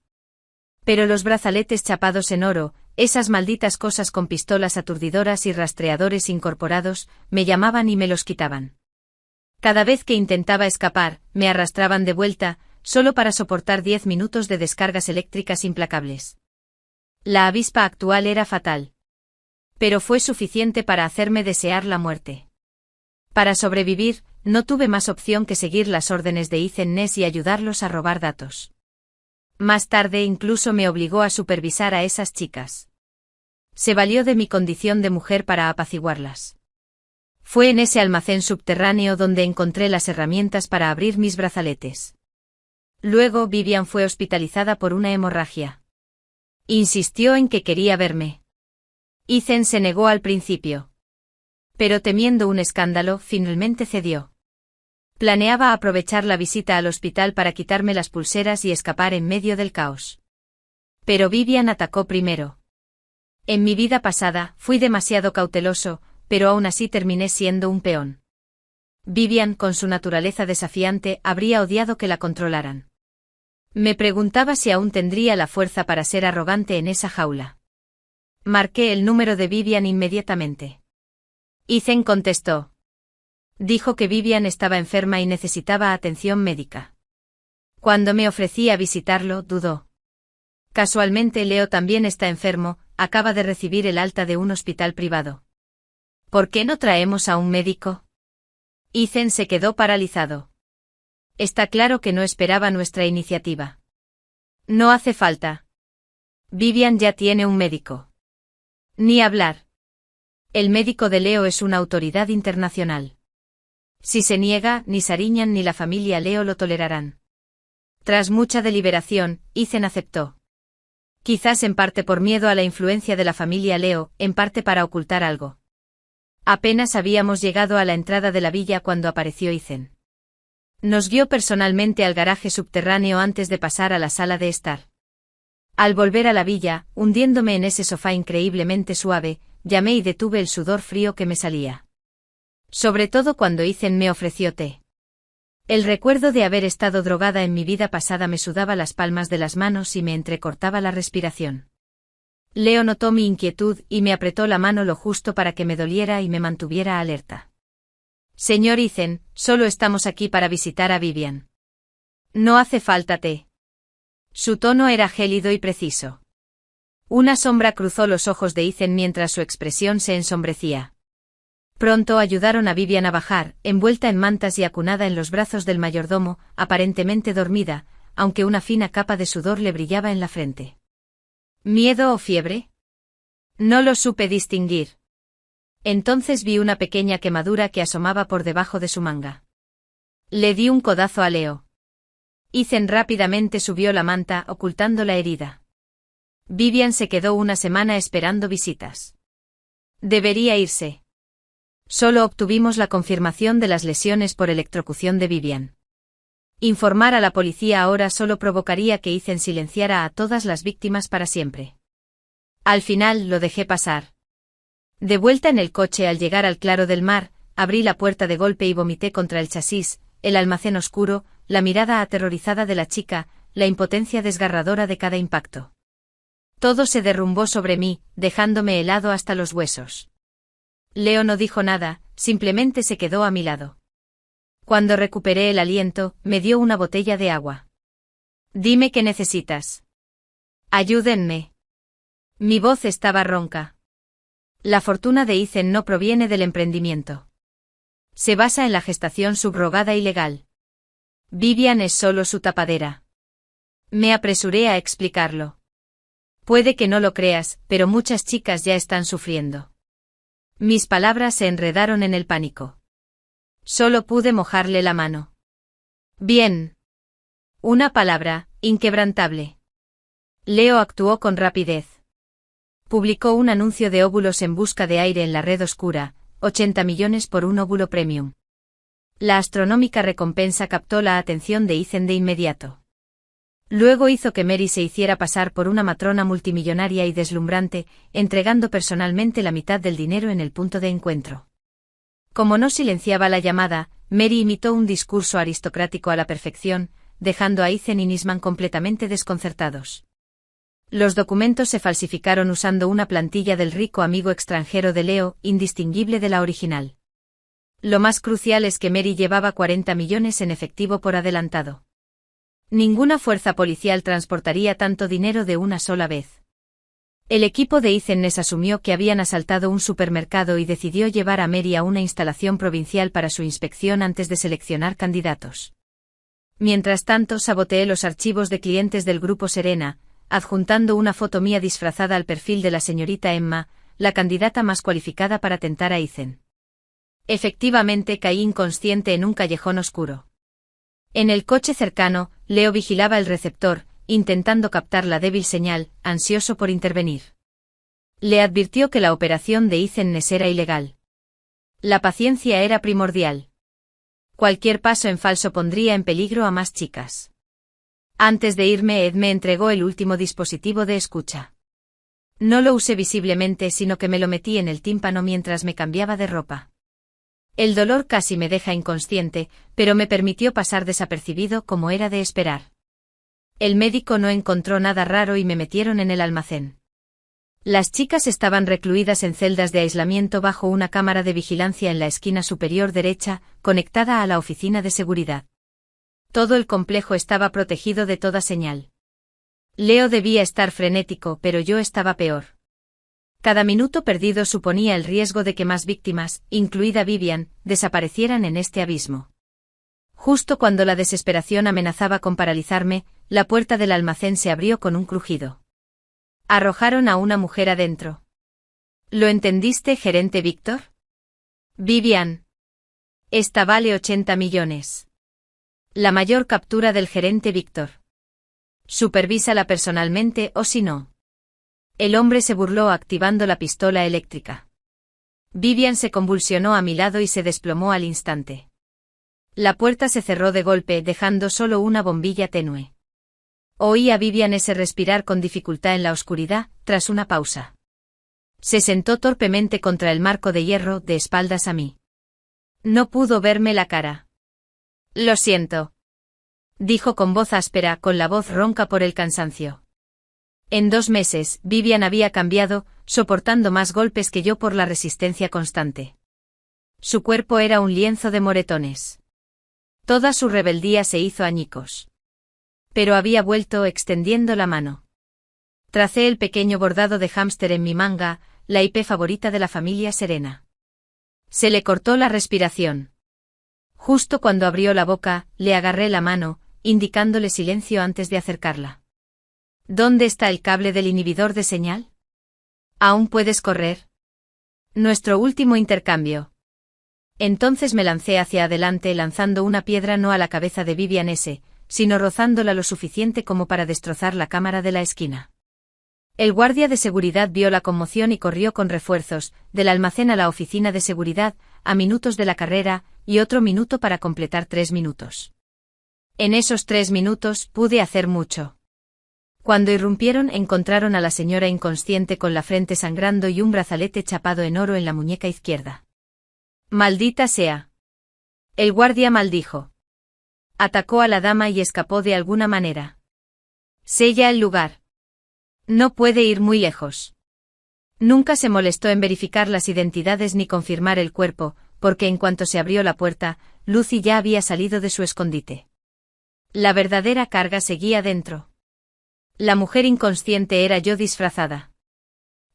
Pero los brazaletes chapados en oro, esas malditas cosas con pistolas aturdidoras y rastreadores incorporados, me llamaban y me los quitaban. Cada vez que intentaba escapar, me arrastraban de vuelta, solo para soportar 10 minutos de descargas eléctricas implacables. La avispa actual era fatal. Pero fue suficiente para hacerme desear la muerte. Para sobrevivir, no tuve más opción que seguir las órdenes de Ethan Ness y ayudarlos a robar datos. Más tarde incluso me obligó a supervisar a esas chicas. Se valió de mi condición de mujer para apaciguarlas. Fue en ese almacén subterráneo donde encontré las herramientas para abrir mis brazaletes. Luego Vivian fue hospitalizada por una hemorragia. Insistió en que quería verme. Ethan se negó al principio. Pero temiendo un escándalo, finalmente cedió. Planeaba aprovechar la visita al hospital para quitarme las pulseras y escapar en medio del caos. Pero Vivian atacó primero. En mi vida pasada, fui demasiado cauteloso, pero aún así terminé siendo un peón. Vivian, con su naturaleza desafiante, habría odiado que la controlaran. Me preguntaba si aún tendría la fuerza para ser arrogante en esa jaula. Marqué el número de Vivian inmediatamente. Ethan contestó. Dijo que Vivian estaba enferma y necesitaba atención médica. Cuando me ofrecí a visitarlo, dudó. Casualmente Leo también está enfermo, acaba de recibir el alta de un hospital privado. ¿Por qué no traemos a un médico? Ethan se quedó paralizado. Está claro que no esperaba nuestra iniciativa. No hace falta. Vivian ya tiene un médico. Ni hablar. El médico de Leo es una autoridad internacional. Si se niega, ni Sariñan ni la familia Leo lo tolerarán. Tras mucha deliberación, Ethan aceptó. Quizás en parte por miedo a la influencia de la familia Leo, en parte para ocultar algo. Apenas habíamos llegado a la entrada de la villa cuando apareció Ethan. Nos guió personalmente al garaje subterráneo antes de pasar a la sala de estar. Al volver a la villa, hundiéndome en ese sofá increíblemente suave, llamé y detuve el sudor frío que me salía. Sobre todo cuando Ethan me ofreció té. El recuerdo de haber estado drogada en mi vida pasada me sudaba las palmas de las manos y me entrecortaba la respiración. Leo notó mi inquietud y me apretó la mano lo justo para que me doliera y me mantuviera alerta. Señor Ethan, solo estamos aquí para visitar a Vivian. No hace falta té. Su tono era gélido y preciso. Una sombra cruzó los ojos de Ethan mientras su expresión se ensombrecía. Pronto ayudaron a Vivian a bajar, envuelta en mantas y acunada en los brazos del mayordomo, aparentemente dormida, aunque una fina capa de sudor le brillaba en la frente. ¿Miedo o fiebre? No lo supe distinguir. Entonces vi una pequeña quemadura que asomaba por debajo de su manga. Le di un codazo a Leo. Ethan rápidamente subió la manta, ocultando la herida. Vivian se quedó una semana esperando visitas. Debería irse. Solo obtuvimos la confirmación de las lesiones por electrocución de Vivian. Informar a la policía ahora solo provocaría que Ethan silenciara a todas las víctimas para siempre. Al final lo dejé pasar. De vuelta en el coche al llegar al claro del mar, abrí la puerta de golpe y vomité contra el chasis, el almacén oscuro, la mirada aterrorizada de la chica, la impotencia desgarradora de cada impacto. Todo se derrumbó sobre mí, dejándome helado hasta los huesos. Leo no dijo nada, simplemente se quedó a mi lado. Cuando recuperé el aliento, me dio una botella de agua. Dime qué necesitas. Ayúdenme. Mi voz estaba ronca. La fortuna de Ethan no proviene del emprendimiento. Se basa en la gestación subrogada y legal. Vivian es solo su tapadera. Me apresuré a explicarlo. Puede que no lo creas, pero muchas chicas ya están sufriendo. Mis palabras se enredaron en el pánico. Solo pude mojarle la mano. Bien. Una palabra, inquebrantable. Leo actuó con rapidez. Publicó un anuncio de óvulos en busca de aire en la red oscura, 80 millones por un óvulo premium. La astronómica recompensa captó la atención de Ethan de inmediato. Luego hizo que Mary se hiciera pasar por una matrona multimillonaria y deslumbrante, entregando personalmente la mitad del dinero en el punto de encuentro. Como no silenciaba la llamada, Mary imitó un discurso aristocrático a la perfección, dejando a Ethan y Nisman completamente desconcertados. Los documentos se falsificaron usando una plantilla del rico amigo extranjero de Leo, indistinguible de la original. Lo más crucial es que Mary llevaba 40 millones en efectivo por adelantado. Ninguna fuerza policial transportaría tanto dinero de una sola vez. El equipo de Ethan Ness asumió que habían asaltado un supermercado y decidió llevar a Mary a una instalación provincial para su inspección antes de seleccionar candidatos. Mientras tanto, saboteé los archivos de clientes del grupo Serena, adjuntando una foto mía disfrazada al perfil de la señorita Emma, la candidata más cualificada para tentar a Ethan. Efectivamente, caí inconsciente en un callejón oscuro. En el coche cercano, Leo vigilaba el receptor, intentando captar la débil señal, ansioso por intervenir. Le advirtió que la operación de Ethan Ness era ilegal. La paciencia era primordial. Cualquier paso en falso pondría en peligro a más chicas. Antes de irme, Ed me entregó el último dispositivo de escucha. No lo usé visiblemente, sino que me lo metí en el tímpano mientras me cambiaba de ropa. El dolor casi me deja inconsciente, pero me permitió pasar desapercibido como era de esperar. El médico no encontró nada raro y me metieron en el almacén. Las chicas estaban recluidas en celdas de aislamiento bajo una cámara de vigilancia en la esquina superior derecha, conectada a la oficina de seguridad. Todo el complejo estaba protegido de toda señal. Leo debía estar frenético, pero yo estaba peor. Cada minuto perdido suponía el riesgo de que más víctimas, incluida Vivian, desaparecieran en este abismo. Justo cuando la desesperación amenazaba con paralizarme, la puerta del almacén se abrió con un crujido. Arrojaron a una mujer adentro. ¿Lo entendiste, gerente Víctor? Vivian. Esta vale 80 millones. La mayor captura del gerente Víctor. Supervísala personalmente o si no. El hombre se burló activando la pistola eléctrica. Vivian se convulsionó a mi lado y se desplomó al instante. La puerta se cerró de golpe, dejando solo una bombilla tenue. Oí a Vivian ese respirar con dificultad en la oscuridad, tras una pausa. Se sentó torpemente contra el marco de hierro, de espaldas a mí. No pudo verme la cara. Lo siento. Dijo con voz áspera, con la voz ronca por el cansancio. En 2 meses, Vivian había cambiado, soportando más golpes que yo por la resistencia constante. Su cuerpo era un lienzo de moretones. Toda su rebeldía se hizo añicos. Pero había vuelto, extendiendo la mano. Tracé el pequeño bordado de hámster en mi manga, la IP favorita de la familia Serena. Se le cortó la respiración. Justo cuando abrió la boca, le agarré la mano, indicándole silencio antes de acercarla. ¿Dónde está el cable del inhibidor de señal? ¿Aún puedes correr? Nuestro último intercambio. Entonces me lancé hacia adelante, lanzando una piedra no a la cabeza de Vivian S., sino rozándola lo suficiente como para destrozar la cámara de la esquina. El guardia de seguridad vio la conmoción y corrió con refuerzos, del almacén a la oficina de seguridad, a minutos de la carrera, y otro minuto para completar 3 minutos. En esos 3 minutos pude hacer mucho. Cuando irrumpieron, encontraron a la señora inconsciente con la frente sangrando y un brazalete chapado en oro en la muñeca izquierda. «Maldita sea». El guardia maldijo. Atacó a la dama y escapó de alguna manera. Sella el lugar. No puede ir muy lejos. Nunca se molestó en verificar las identidades ni confirmar el cuerpo, porque en cuanto se abrió la puerta, Lucy ya había salido de su escondite. La verdadera carga seguía dentro. La mujer inconsciente era yo disfrazada.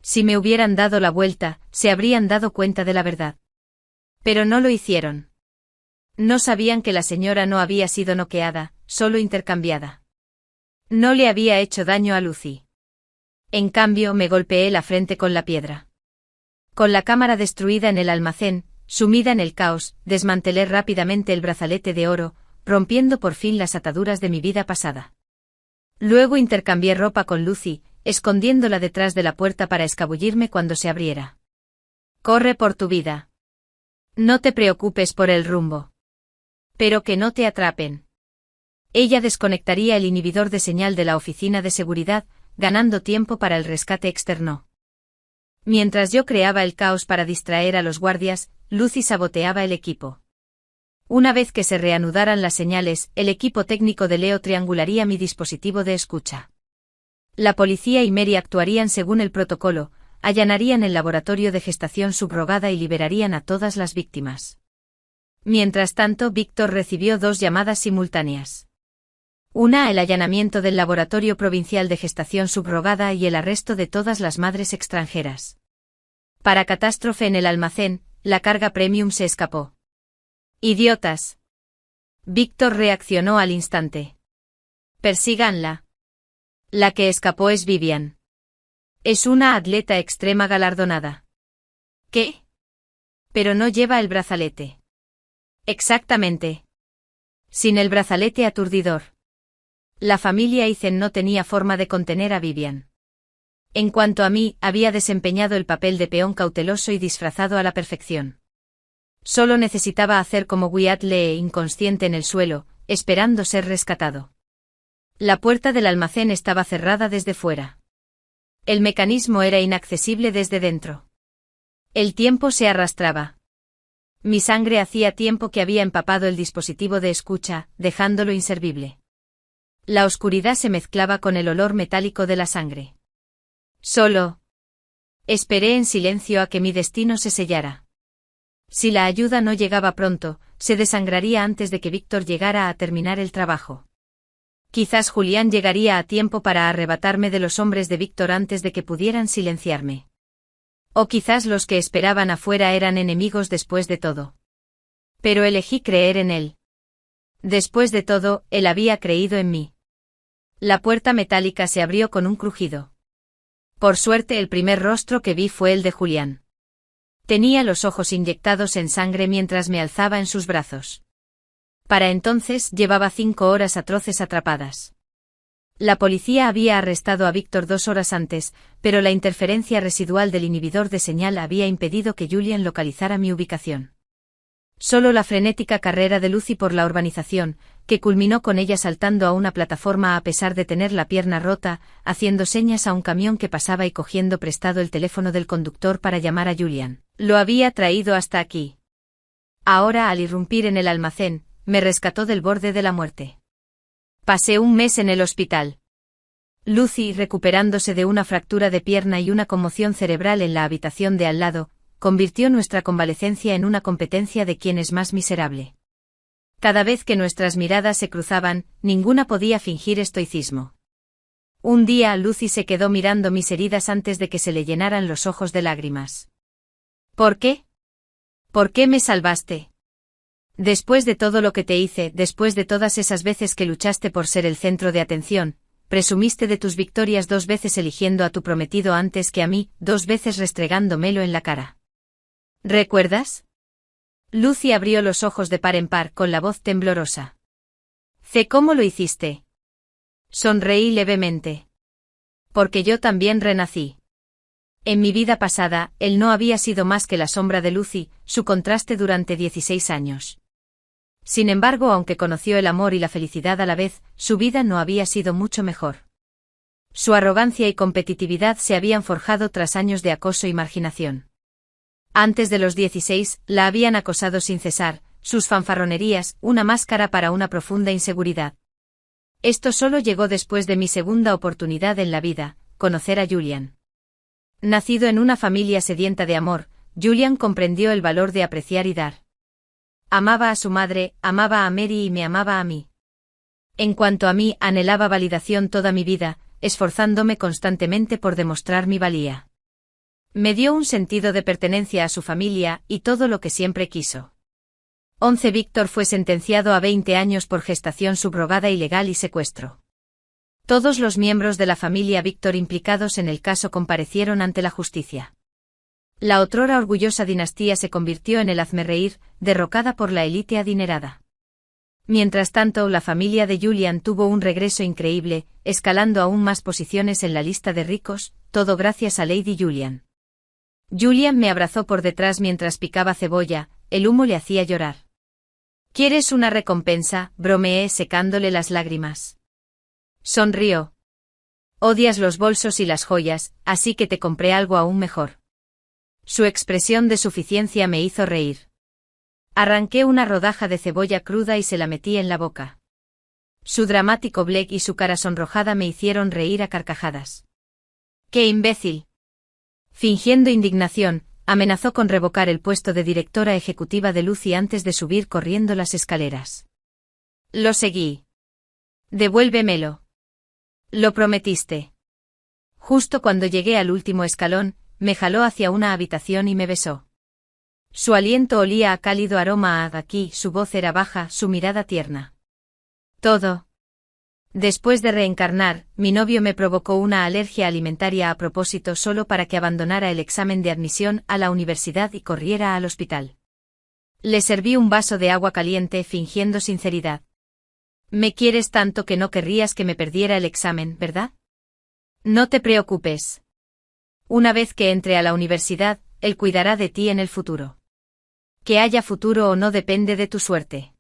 Si me hubieran dado la vuelta, se habrían dado cuenta de la verdad. Pero no lo hicieron. No sabían que la señora no había sido noqueada, solo intercambiada. No le había hecho daño a Lucy. En cambio, me golpeé la frente con la piedra. Con la cámara destruida en el almacén, sumida en el caos, desmantelé rápidamente el brazalete de oro, rompiendo por fin las ataduras de mi vida pasada. Luego intercambié ropa con Lucy, escondiéndola detrás de la puerta para escabullirme cuando se abriera. Corre por tu vida. No te preocupes por el rumbo. Pero que no te atrapen. Ella desconectaría el inhibidor de señal de la oficina de seguridad, ganando tiempo para el rescate externo. Mientras yo creaba el caos para distraer a los guardias, Lucy saboteaba el equipo. Una vez que se reanudaran las señales, el equipo técnico de Leo triangularía mi dispositivo de escucha. La policía y Mary actuarían según el protocolo, allanarían el laboratorio de gestación subrogada y liberarían a todas las víctimas. Mientras tanto, Víctor recibió 2 llamadas simultáneas. Una, el allanamiento del Laboratorio Provincial de Gestación Subrogada y el arresto de todas las madres extranjeras. Para catástrofe en el almacén, la carga premium se escapó. ¡Idiotas! Víctor reaccionó al instante. Persíganla. La que escapó es Vivian. Es una atleta extrema galardonada. ¿Qué? Pero no lleva el brazalete. Exactamente. Sin el brazalete aturdidor. La familia Eisen no tenía forma de contener a Vivian. En cuanto a mí, había desempeñado el papel de peón cauteloso y disfrazado a la perfección. Solo necesitaba hacer como Wyatt Lee inconsciente en el suelo, esperando ser rescatado. La puerta del almacén estaba cerrada desde fuera. El mecanismo era inaccesible desde dentro. El tiempo se arrastraba. Mi sangre hacía tiempo que había empapado el dispositivo de escucha, dejándolo inservible. La oscuridad se mezclaba con el olor metálico de la sangre. Solo esperé en silencio a que mi destino se sellara. Si la ayuda no llegaba pronto, se desangraría antes de que Víctor llegara a terminar el trabajo. Quizás Julián llegaría a tiempo para arrebatarme de los hombres de Víctor antes de que pudieran silenciarme. O quizás los que esperaban afuera eran enemigos después de todo. Pero elegí creer en él. Después de todo, él había creído en mí. La puerta metálica se abrió con un crujido. Por suerte el primer rostro que vi fue el de Julián. Tenía los ojos inyectados en sangre mientras me alzaba en sus brazos. Para entonces llevaba 5 horas atroces atrapadas. La policía había arrestado a Víctor 2 horas antes, pero la interferencia residual del inhibidor de señal había impedido que Julian localizara mi ubicación. Solo la frenética carrera de Lucy por la urbanización, que culminó con ella saltando a una plataforma a pesar de tener la pierna rota, haciendo señas a un camión que pasaba y cogiendo prestado el teléfono del conductor para llamar a Julian, lo había traído hasta aquí. Ahora, al irrumpir en el almacén, me rescató del borde de la muerte. Pasé un mes en el hospital. Lucy, recuperándose de una fractura de pierna y una conmoción cerebral en la habitación de al lado, convirtió nuestra convalecencia en una competencia de quién es más miserable. Cada vez que nuestras miradas se cruzaban, ninguna podía fingir estoicismo. Un día Lucy se quedó mirando mis heridas antes de que se le llenaran los ojos de lágrimas. ¿Por qué? ¿Por qué me salvaste? Después de todo lo que te hice, después de todas esas veces que luchaste por ser el centro de atención, presumiste de tus victorias 2 veces eligiendo a tu prometido antes que a mí, 2 veces restregándomelo en la cara. ¿Recuerdas? Lucy abrió los ojos de par en par con la voz temblorosa. Sé cómo lo hiciste. Sonreí levemente. Porque yo también renací. En mi vida pasada, él no había sido más que la sombra de Lucy, su contraste durante 16 años. Sin embargo, aunque conoció el amor y la felicidad a la vez, su vida no había sido mucho mejor. Su arrogancia y competitividad se habían forjado tras años de acoso y marginación. Antes de los 16, la habían acosado sin cesar, sus fanfarronerías, una máscara para una profunda inseguridad. Esto solo llegó después de mi segunda oportunidad en la vida, conocer a Julian. Nacido en una familia sedienta de amor, Julian comprendió el valor de apreciar y dar. Amaba a su madre, amaba a Mary y me amaba a mí. En cuanto a mí, anhelaba validación toda mi vida, esforzándome constantemente por demostrar mi valía. Me dio un sentido de pertenencia a su familia y todo lo que siempre quiso. 11 Víctor fue sentenciado a 20 años por gestación subrogada ilegal y secuestro. Todos los miembros de la familia Víctor implicados en el caso comparecieron ante la justicia. La otrora orgullosa dinastía se convirtió en el hazmerreír, derrocada por la élite adinerada. Mientras tanto, la familia de Julian tuvo un regreso increíble, escalando aún más posiciones en la lista de ricos, todo gracias a Lady Julian. Julian me abrazó por detrás mientras picaba cebolla, el humo le hacía llorar. ¿Quieres una recompensa?, bromeé secándole las lágrimas. Sonrió. Odias los bolsos y las joyas, así que te compré algo aún mejor. Su expresión de suficiencia me hizo reír. Arranqué una rodaja de cebolla cruda y se la metí en la boca. Su dramático bleq y su cara sonrojada me hicieron reír a carcajadas. ¡Qué imbécil! Fingiendo indignación, amenazó con revocar el puesto de directora ejecutiva de Lucy antes de subir corriendo las escaleras. Lo seguí. Devuélvemelo. Lo prometiste. Justo cuando llegué al último escalón, me jaló hacia una habitación y me besó. Su aliento olía a cálido aroma a Agaki, su voz era baja, su mirada tierna. Todo. Después de reencarnar, mi novio me provocó una alergia alimentaria a propósito solo para que abandonara el examen de admisión a la universidad y corriera al hospital. Le serví un vaso de agua caliente fingiendo sinceridad. Me quieres tanto que no querrías que me perdiera el examen, ¿verdad? No te preocupes. Una vez que entre a la universidad, él cuidará de ti en el futuro. Que haya futuro o no depende de tu suerte.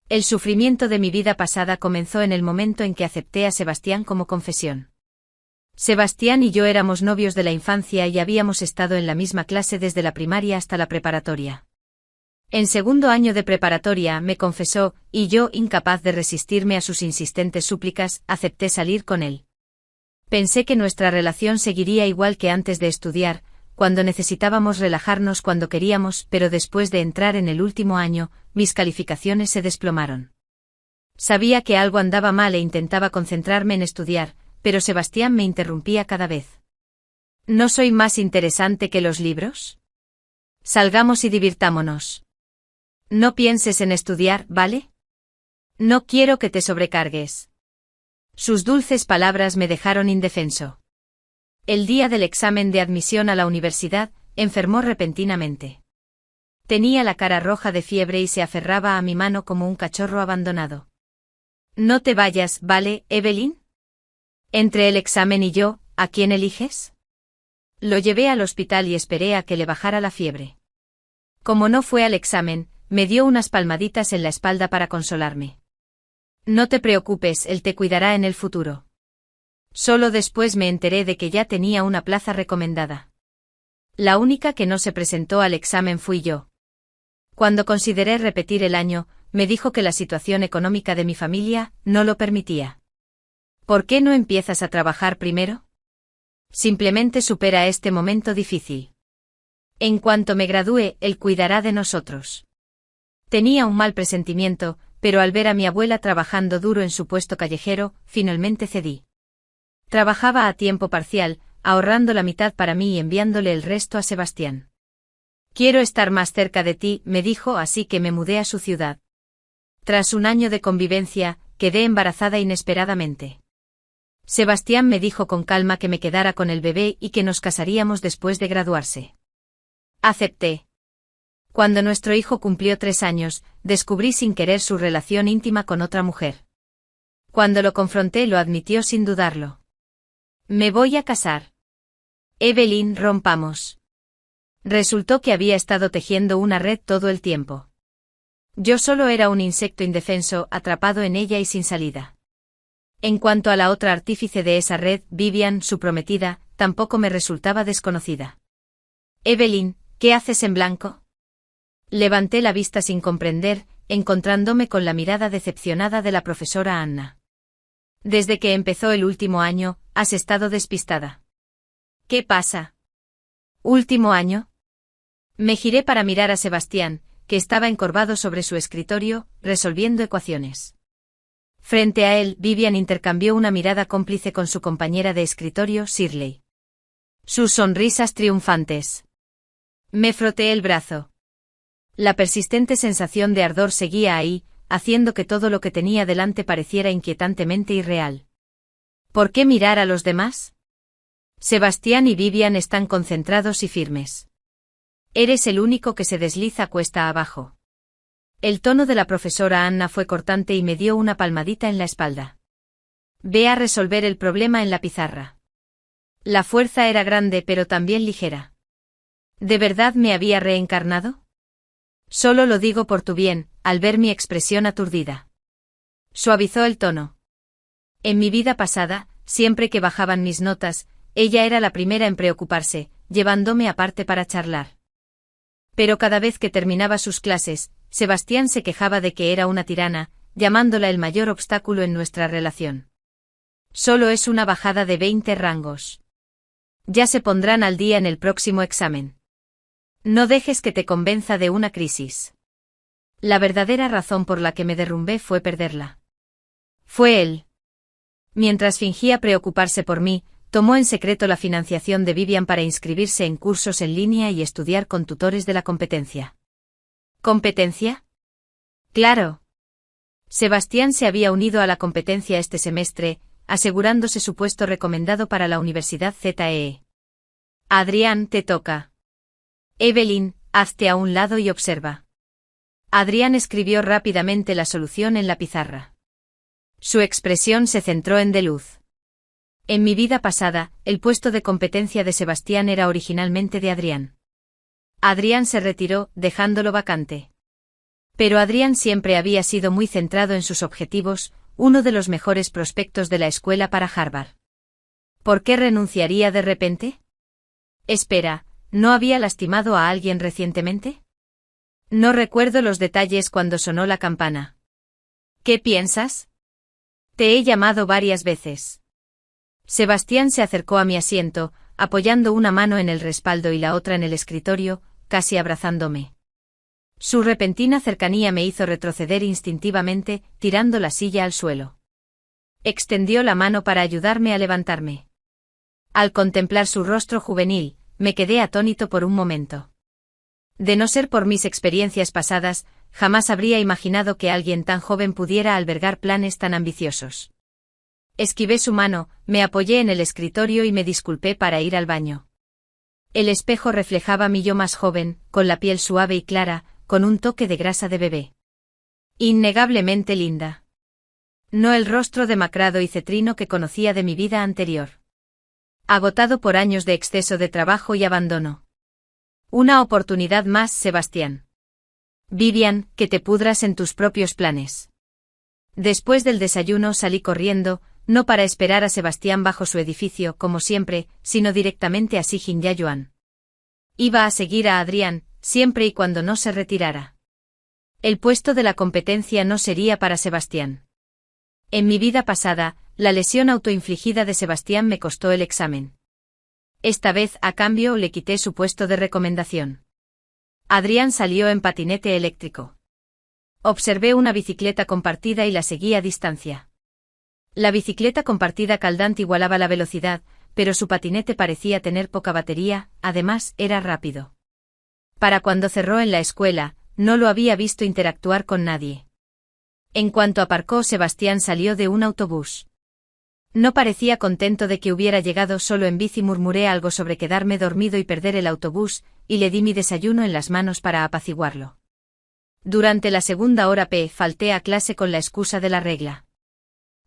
El sufrimiento de mi vida pasada comenzó en el momento en que acepté a Sebastián como confesión. Sebastián y yo éramos novios de la infancia y habíamos estado en la misma clase desde la primaria hasta la preparatoria. En segundo año de preparatoria me confesó, y yo, incapaz de resistirme a sus insistentes súplicas, acepté salir con él. Pensé que nuestra relación seguiría igual que antes de estudiar, cuando necesitábamos relajarnos cuando queríamos, pero después de entrar en el último año, mis calificaciones se desplomaron. Sabía que algo andaba mal e intentaba concentrarme en estudiar, pero Sebastián me interrumpía cada vez. ¿No soy más interesante que los libros? Salgamos y divirtámonos. No pienses en estudiar, ¿vale? No quiero que te sobrecargues. Sus dulces palabras me dejaron indefenso. El día del examen de admisión a la universidad, enfermó repentinamente. Tenía la cara roja de fiebre y se aferraba a mi mano como un cachorro abandonado. No te vayas, ¿vale, Evelyn? Entre el examen y yo, ¿a quién eliges? Lo llevé al hospital y esperé a que le bajara la fiebre. Como no fue al examen, me dio unas palmaditas en la espalda para consolarme. No te preocupes, él te cuidará en el futuro. Solo después me enteré de que ya tenía una plaza recomendada. La única que no se presentó al examen fui yo. Cuando consideré repetir el año, me dijo que la situación económica de mi familia no lo permitía. ¿Por qué no empiezas a trabajar primero? Simplemente supera este momento difícil. En cuanto me gradúe, él cuidará de nosotros. Tenía un mal presentimiento, pero al ver a mi abuela trabajando duro en su puesto callejero, finalmente cedí. Trabajaba a tiempo parcial, ahorrando la mitad para mí y enviándole el resto a Sebastián. Quiero estar más cerca de ti, me dijo, así que me mudé a su ciudad. Tras un año de convivencia, quedé embarazada inesperadamente. Sebastián me dijo con calma que me quedara con el bebé y que nos casaríamos después de graduarse. Acepté. Cuando nuestro hijo cumplió 3 años, descubrí sin querer su relación íntima con otra mujer. Cuando lo confronté, lo admitió sin dudarlo. Me voy a casar. Evelyn, rompamos. Resultó que había estado tejiendo una red todo el tiempo. Yo solo era un insecto indefenso, atrapado en ella y sin salida. En cuanto a la otra artífice de esa red, Vivian, su prometida, tampoco me resultaba desconocida. Evelyn, ¿qué haces en blanco? Levanté la vista sin comprender, encontrándome con la mirada decepcionada de la profesora Anna. Desde que empezó el último año, has estado despistada. ¿Qué pasa? ¿Último año? Me giré para mirar a Sebastián, que estaba encorvado sobre su escritorio, resolviendo ecuaciones. Frente a él, Vivian intercambió una mirada cómplice con su compañera de escritorio, Shirley. Sus sonrisas triunfantes. Me froté el brazo. La persistente sensación de ardor seguía ahí, haciendo que todo lo que tenía delante pareciera inquietantemente irreal. ¿Por qué mirar a los demás? Sebastián y Vivian están concentrados y firmes. Eres el único que se desliza cuesta abajo. El tono de la profesora Anna fue cortante y me dio una palmadita en la espalda. Ve a resolver el problema en la pizarra. La fuerza era grande pero también ligera. ¿De verdad me había reencarnado? Solo lo digo por tu bien, al ver mi expresión aturdida. Suavizó el tono. En mi vida pasada, siempre que bajaban mis notas, ella era la primera en preocuparse, llevándome aparte para charlar. Pero cada vez que terminaba sus clases, Sebastián se quejaba de que era una tirana, llamándola el mayor obstáculo en nuestra relación. Solo es una bajada de 20 rangos. Ya se pondrán al día en el próximo examen. No dejes que te convenza de una crisis. La verdadera razón por la que me derrumbé fue perderla. Fue él. Mientras fingía preocuparse por mí, tomó en secreto la financiación de Vivian para inscribirse en cursos en línea y estudiar con tutores de la competencia. ¿Competencia? Claro. Sebastián se había unido a la competencia este semestre, asegurándose su puesto recomendado para la Universidad ZEE. Adrián, te toca. Evelyn, hazte a un lado y observa. Adrián escribió rápidamente la solución en la pizarra. Su expresión se centró en de luz. En mi vida pasada, el puesto de competencia de Sebastián era originalmente de Adrián. Adrián se retiró, dejándolo vacante. Pero Adrián siempre había sido muy centrado en sus objetivos, uno de los mejores prospectos de la escuela para Harvard. ¿Por qué renunciaría de repente? Espera, ¿no había lastimado a alguien recientemente? No recuerdo los detalles cuando sonó la campana. ¿Qué piensas? Te he llamado varias veces. Sebastián se acercó a mi asiento, apoyando una mano en el respaldo y la otra en el escritorio, casi abrazándome. Su repentina cercanía me hizo retroceder instintivamente, tirando la silla al suelo. Extendió la mano para ayudarme a levantarme. Al contemplar su rostro juvenil, me quedé atónito por un momento. De no ser por mis experiencias pasadas, jamás habría imaginado que alguien tan joven pudiera albergar planes tan ambiciosos. Esquivé su mano, me apoyé en el escritorio y me disculpé para ir al baño. El espejo reflejaba mi yo más joven, con la piel suave y clara, con un toque de grasa de bebé. Innegablemente linda. No el rostro demacrado y cetrino que conocía de mi vida anterior. Agotado por años de exceso de trabajo y abandono. Una oportunidad más, Sebastián. Vivian, que te pudras en tus propios planes. Después del desayuno salí corriendo, no para esperar a Sebastián bajo su edificio como siempre, sino directamente a Sijin-Yayuan. Iba a seguir a Adrián, siempre y cuando no se retirara. El puesto de la competencia no sería para Sebastián. En mi vida pasada, la lesión autoinfligida de Sebastián me costó el examen. Esta vez, a cambio, le quité su puesto de recomendación. Adrián salió en patinete eléctrico. Observé una bicicleta compartida y la seguí a distancia. La bicicleta compartida Caldant igualaba la velocidad, pero su patinete parecía tener poca batería, además, era rápido. Para cuando cerró en la escuela, no lo había visto interactuar con nadie. En cuanto aparcó, Sebastián salió de un autobús. No parecía contento de que hubiera llegado solo en bici. Murmuré algo sobre quedarme dormido y perder el autobús, y le di mi desayuno en las manos para apaciguarlo. Durante la segunda hora falté a clase con la excusa de la regla.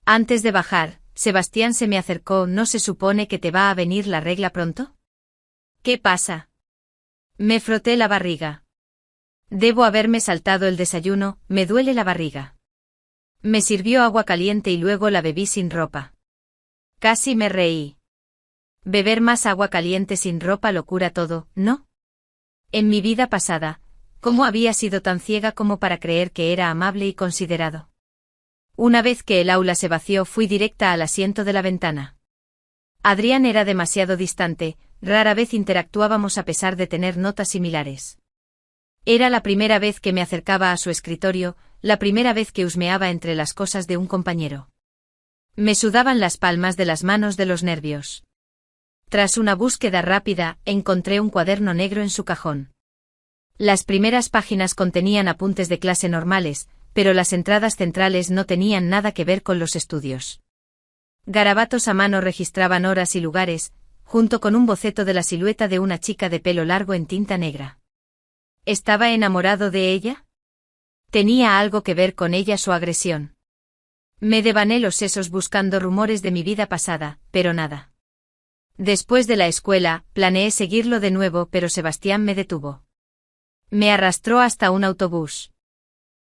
Antes de bajar, Sebastián se me acercó. ¿No se supone que te va a venir la regla pronto? ¿Qué pasa? Me froté la barriga. Debo haberme saltado el desayuno, me duele la barriga. Me sirvió agua caliente y luego la bebí sin ropa. Casi me reí. Beber más agua caliente sin ropa lo cura todo, ¿no? En mi vida pasada, ¿cómo había sido tan ciega como para creer que era amable y considerado? Una vez que el aula se vació, fui directa al asiento de la ventana. Adrián era demasiado distante, rara vez interactuábamos a pesar de tener notas similares. Era la primera vez que me acercaba a su escritorio, la primera vez que husmeaba entre las cosas de un compañero. Me sudaban las palmas de las manos de los nervios. Tras una búsqueda rápida, encontré un cuaderno negro en su cajón. Las primeras páginas contenían apuntes de clase normales, pero las entradas centrales no tenían nada que ver con los estudios. Garabatos a mano registraban horas y lugares, junto con un boceto de la silueta de una chica de pelo largo en tinta negra. ¿Estaba enamorado de ella? ¿Tenía algo que ver con ella su agresión? Me devané los sesos buscando rumores de mi vida pasada, pero nada. Después de la escuela, planeé seguirlo de nuevo, pero Sebastián me detuvo. Me arrastró hasta un autobús.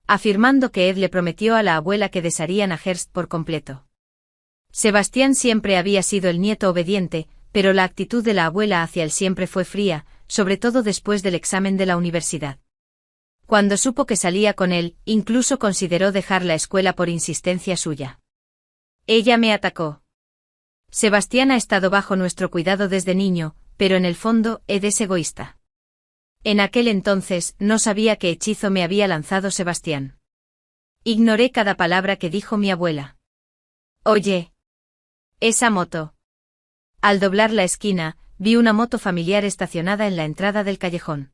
Afirmando que Ed le prometió a la abuela que desharían a Hearst por completo. Sebastián siempre había sido el nieto obediente, pero la actitud de la abuela hacia él siempre fue fría, sobre todo después del examen de la universidad. Cuando supo que salía con él, incluso consideró dejar la escuela por insistencia suya. Ella me atacó. Sebastián ha estado bajo nuestro cuidado desde niño, pero en el fondo, Ed es egoísta. En aquel entonces, no sabía qué hechizo me había lanzado Sebastián. Ignoré cada palabra que dijo mi abuela. Oye. Esa moto. Al doblar la esquina, vi una moto familiar estacionada en la entrada del callejón.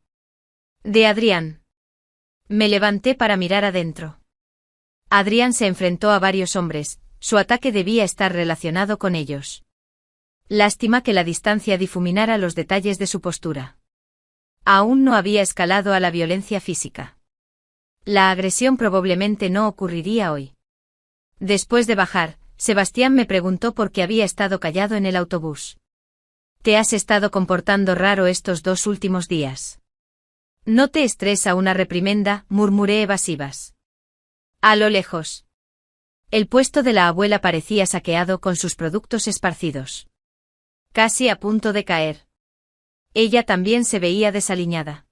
De Adrián. Me levanté para mirar adentro. Adrián se enfrentó a varios hombres, su ataque debía estar relacionado con ellos. Lástima que la distancia difuminara los detalles de su postura. Aún no había escalado a la violencia física. La agresión probablemente no ocurriría hoy. Después de bajar, Sebastián me preguntó por qué había estado callado en el autobús. ¿Te has estado comportando raro estos 2 últimos días? ¿No te estresa una reprimenda?, murmuré evasivas. A lo lejos. El puesto de la abuela parecía saqueado con sus productos esparcidos. Casi a punto de caer. Ella también se veía desaliñada.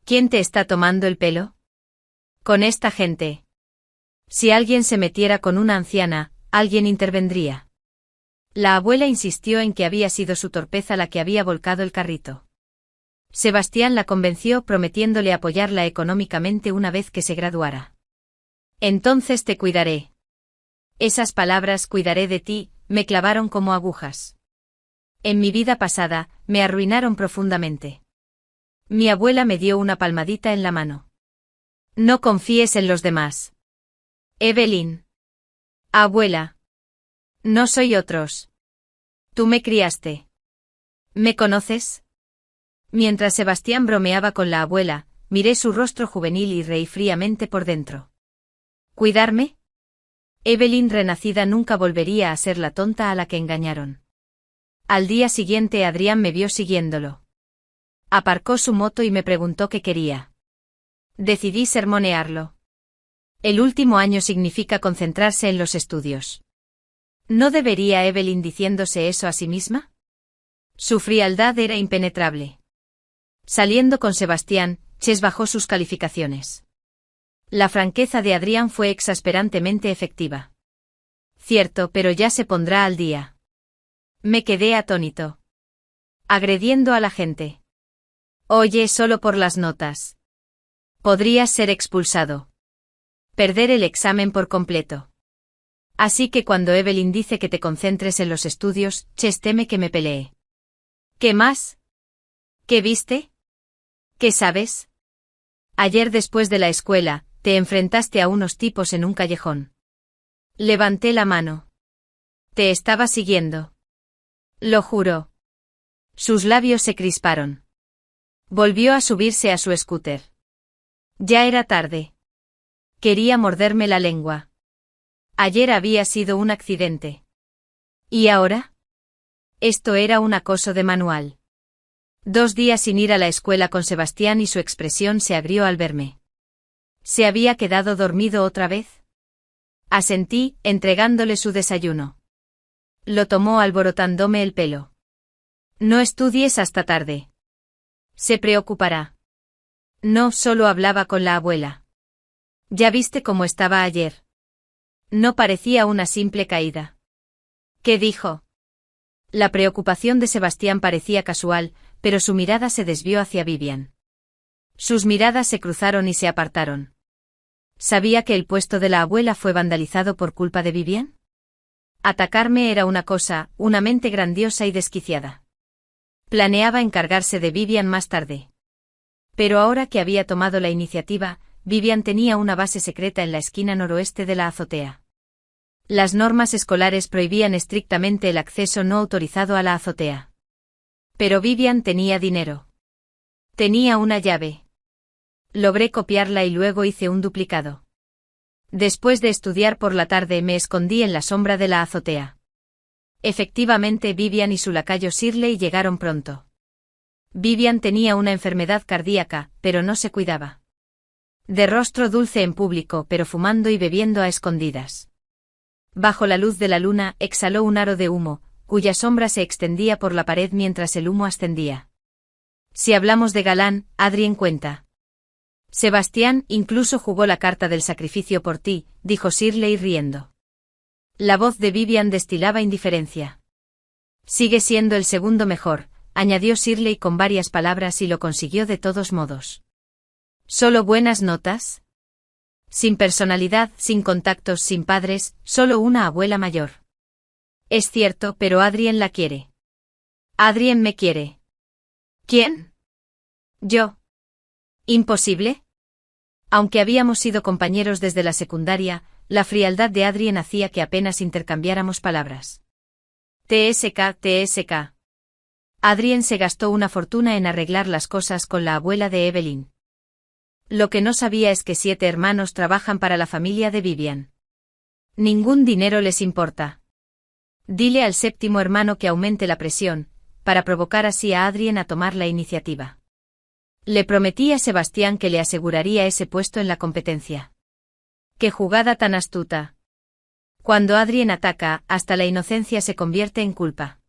¿Quién te está tomando el pelo? Con esta gente. Si alguien se metiera con una anciana, alguien intervendría. La abuela insistió en que había sido su torpeza la que había volcado el carrito. Sebastián la convenció prometiéndole apoyarla económicamente una vez que se graduara. Entonces te cuidaré. Esas palabras cuidaré de ti, me clavaron como agujas. En mi vida pasada, me arruinaron profundamente. Mi abuela me dio una palmadita en la mano. No confíes en los demás. Evelyn. Abuela. No soy otros. Tú me criaste. ¿Me conoces? Mientras Sebastián bromeaba con la abuela, miré su rostro juvenil y reí fríamente por dentro. ¿Cuidarme? Evelyn renacida nunca volvería a ser la tonta a la que engañaron. Al día siguiente Adrián me vio siguiéndolo. Aparcó su moto y me preguntó qué quería. Decidí sermonearlo. El último año significa concentrarse en los estudios. ¿No debería Evelyn diciéndose eso a sí misma? Su frialdad era impenetrable. Saliendo con Sebastián, Ches bajó sus calificaciones. La franqueza de Adrián fue exasperantemente efectiva. Cierto, pero ya se pondrá al día. Me quedé atónito. Agrediendo a la gente. Oye, solo por las notas. Podrías ser expulsado. Perder el examen por completo. Así que cuando Evelyn dice que te concentres en los estudios, Ches teme que me pelee. ¿Qué más? ¿Qué viste? ¿Qué sabes? Ayer después de la escuela, te enfrentaste a unos tipos en un callejón. Levanté la mano. Te estaba siguiendo. Lo juro. Sus labios se crisparon. Volvió a subirse a su scooter. Ya era tarde. Quería morderme la lengua. Ayer había sido un accidente. ¿Y ahora? Esto era un acoso de manual. 2 días sin ir a la escuela con Sebastián y su expresión se agrió al verme. ¿Se había quedado dormido otra vez? Asentí, entregándole su desayuno. Lo tomó alborotándome el pelo. No estudies hasta tarde. Se preocupará. No, solo hablaba con la abuela. ¿Ya viste cómo estaba ayer? No parecía una simple caída. ¿Qué dijo? La preocupación de Sebastián parecía casual, pero su mirada se desvió hacia Vivian. Sus miradas se cruzaron y se apartaron. ¿Sabía que el puesto de la abuela fue vandalizado por culpa de Vivian? Atacarme era una cosa, una mente grandiosa y desquiciada. Planeaba encargarse de Vivian más tarde. Pero ahora que había tomado la iniciativa, Vivian tenía una base secreta en la esquina noroeste de la azotea. Las normas escolares prohibían estrictamente el acceso no autorizado a la azotea. Pero Vivian tenía dinero. Tenía una llave. Logré copiarla y luego hice un duplicado. Después de estudiar por la tarde me escondí en la sombra de la azotea. Efectivamente Vivian y su lacayo Shirley llegaron pronto. Vivian tenía una enfermedad cardíaca, pero no se cuidaba. De rostro dulce en público, pero fumando y bebiendo a escondidas. Bajo la luz de la luna exhaló un aro de humo, cuya sombra se extendía por la pared mientras el humo ascendía. Si hablamos de galán, Adrien cuenta. Sebastián incluso jugó la carta del sacrificio por ti, dijo Shirley riendo. La voz de Vivian destilaba indiferencia. Sigue siendo el segundo mejor, añadió Shirley con varias palabras y lo consiguió de todos modos. ¿Solo buenas notas? Sin personalidad, sin contactos, sin padres, solo una abuela mayor. Es cierto, pero Adrien la quiere. Adrien me quiere. ¿Quién? Yo. ¿Imposible? Aunque habíamos sido compañeros desde la secundaria, la frialdad de Adrien hacía que apenas intercambiáramos palabras. TSK. Adrien se gastó una fortuna en arreglar las cosas con la abuela de Evelyn. Lo que no sabía es que 7 hermanos trabajan para la familia de Vivian. Ningún dinero les importa. Dile al 7º hermano que aumente la presión, para provocar así a Adrien a tomar la iniciativa. Le prometí a Sebastián que le aseguraría ese puesto en la competencia. ¡Qué jugada tan astuta! Cuando Adrien ataca, hasta la inocencia se convierte en culpa.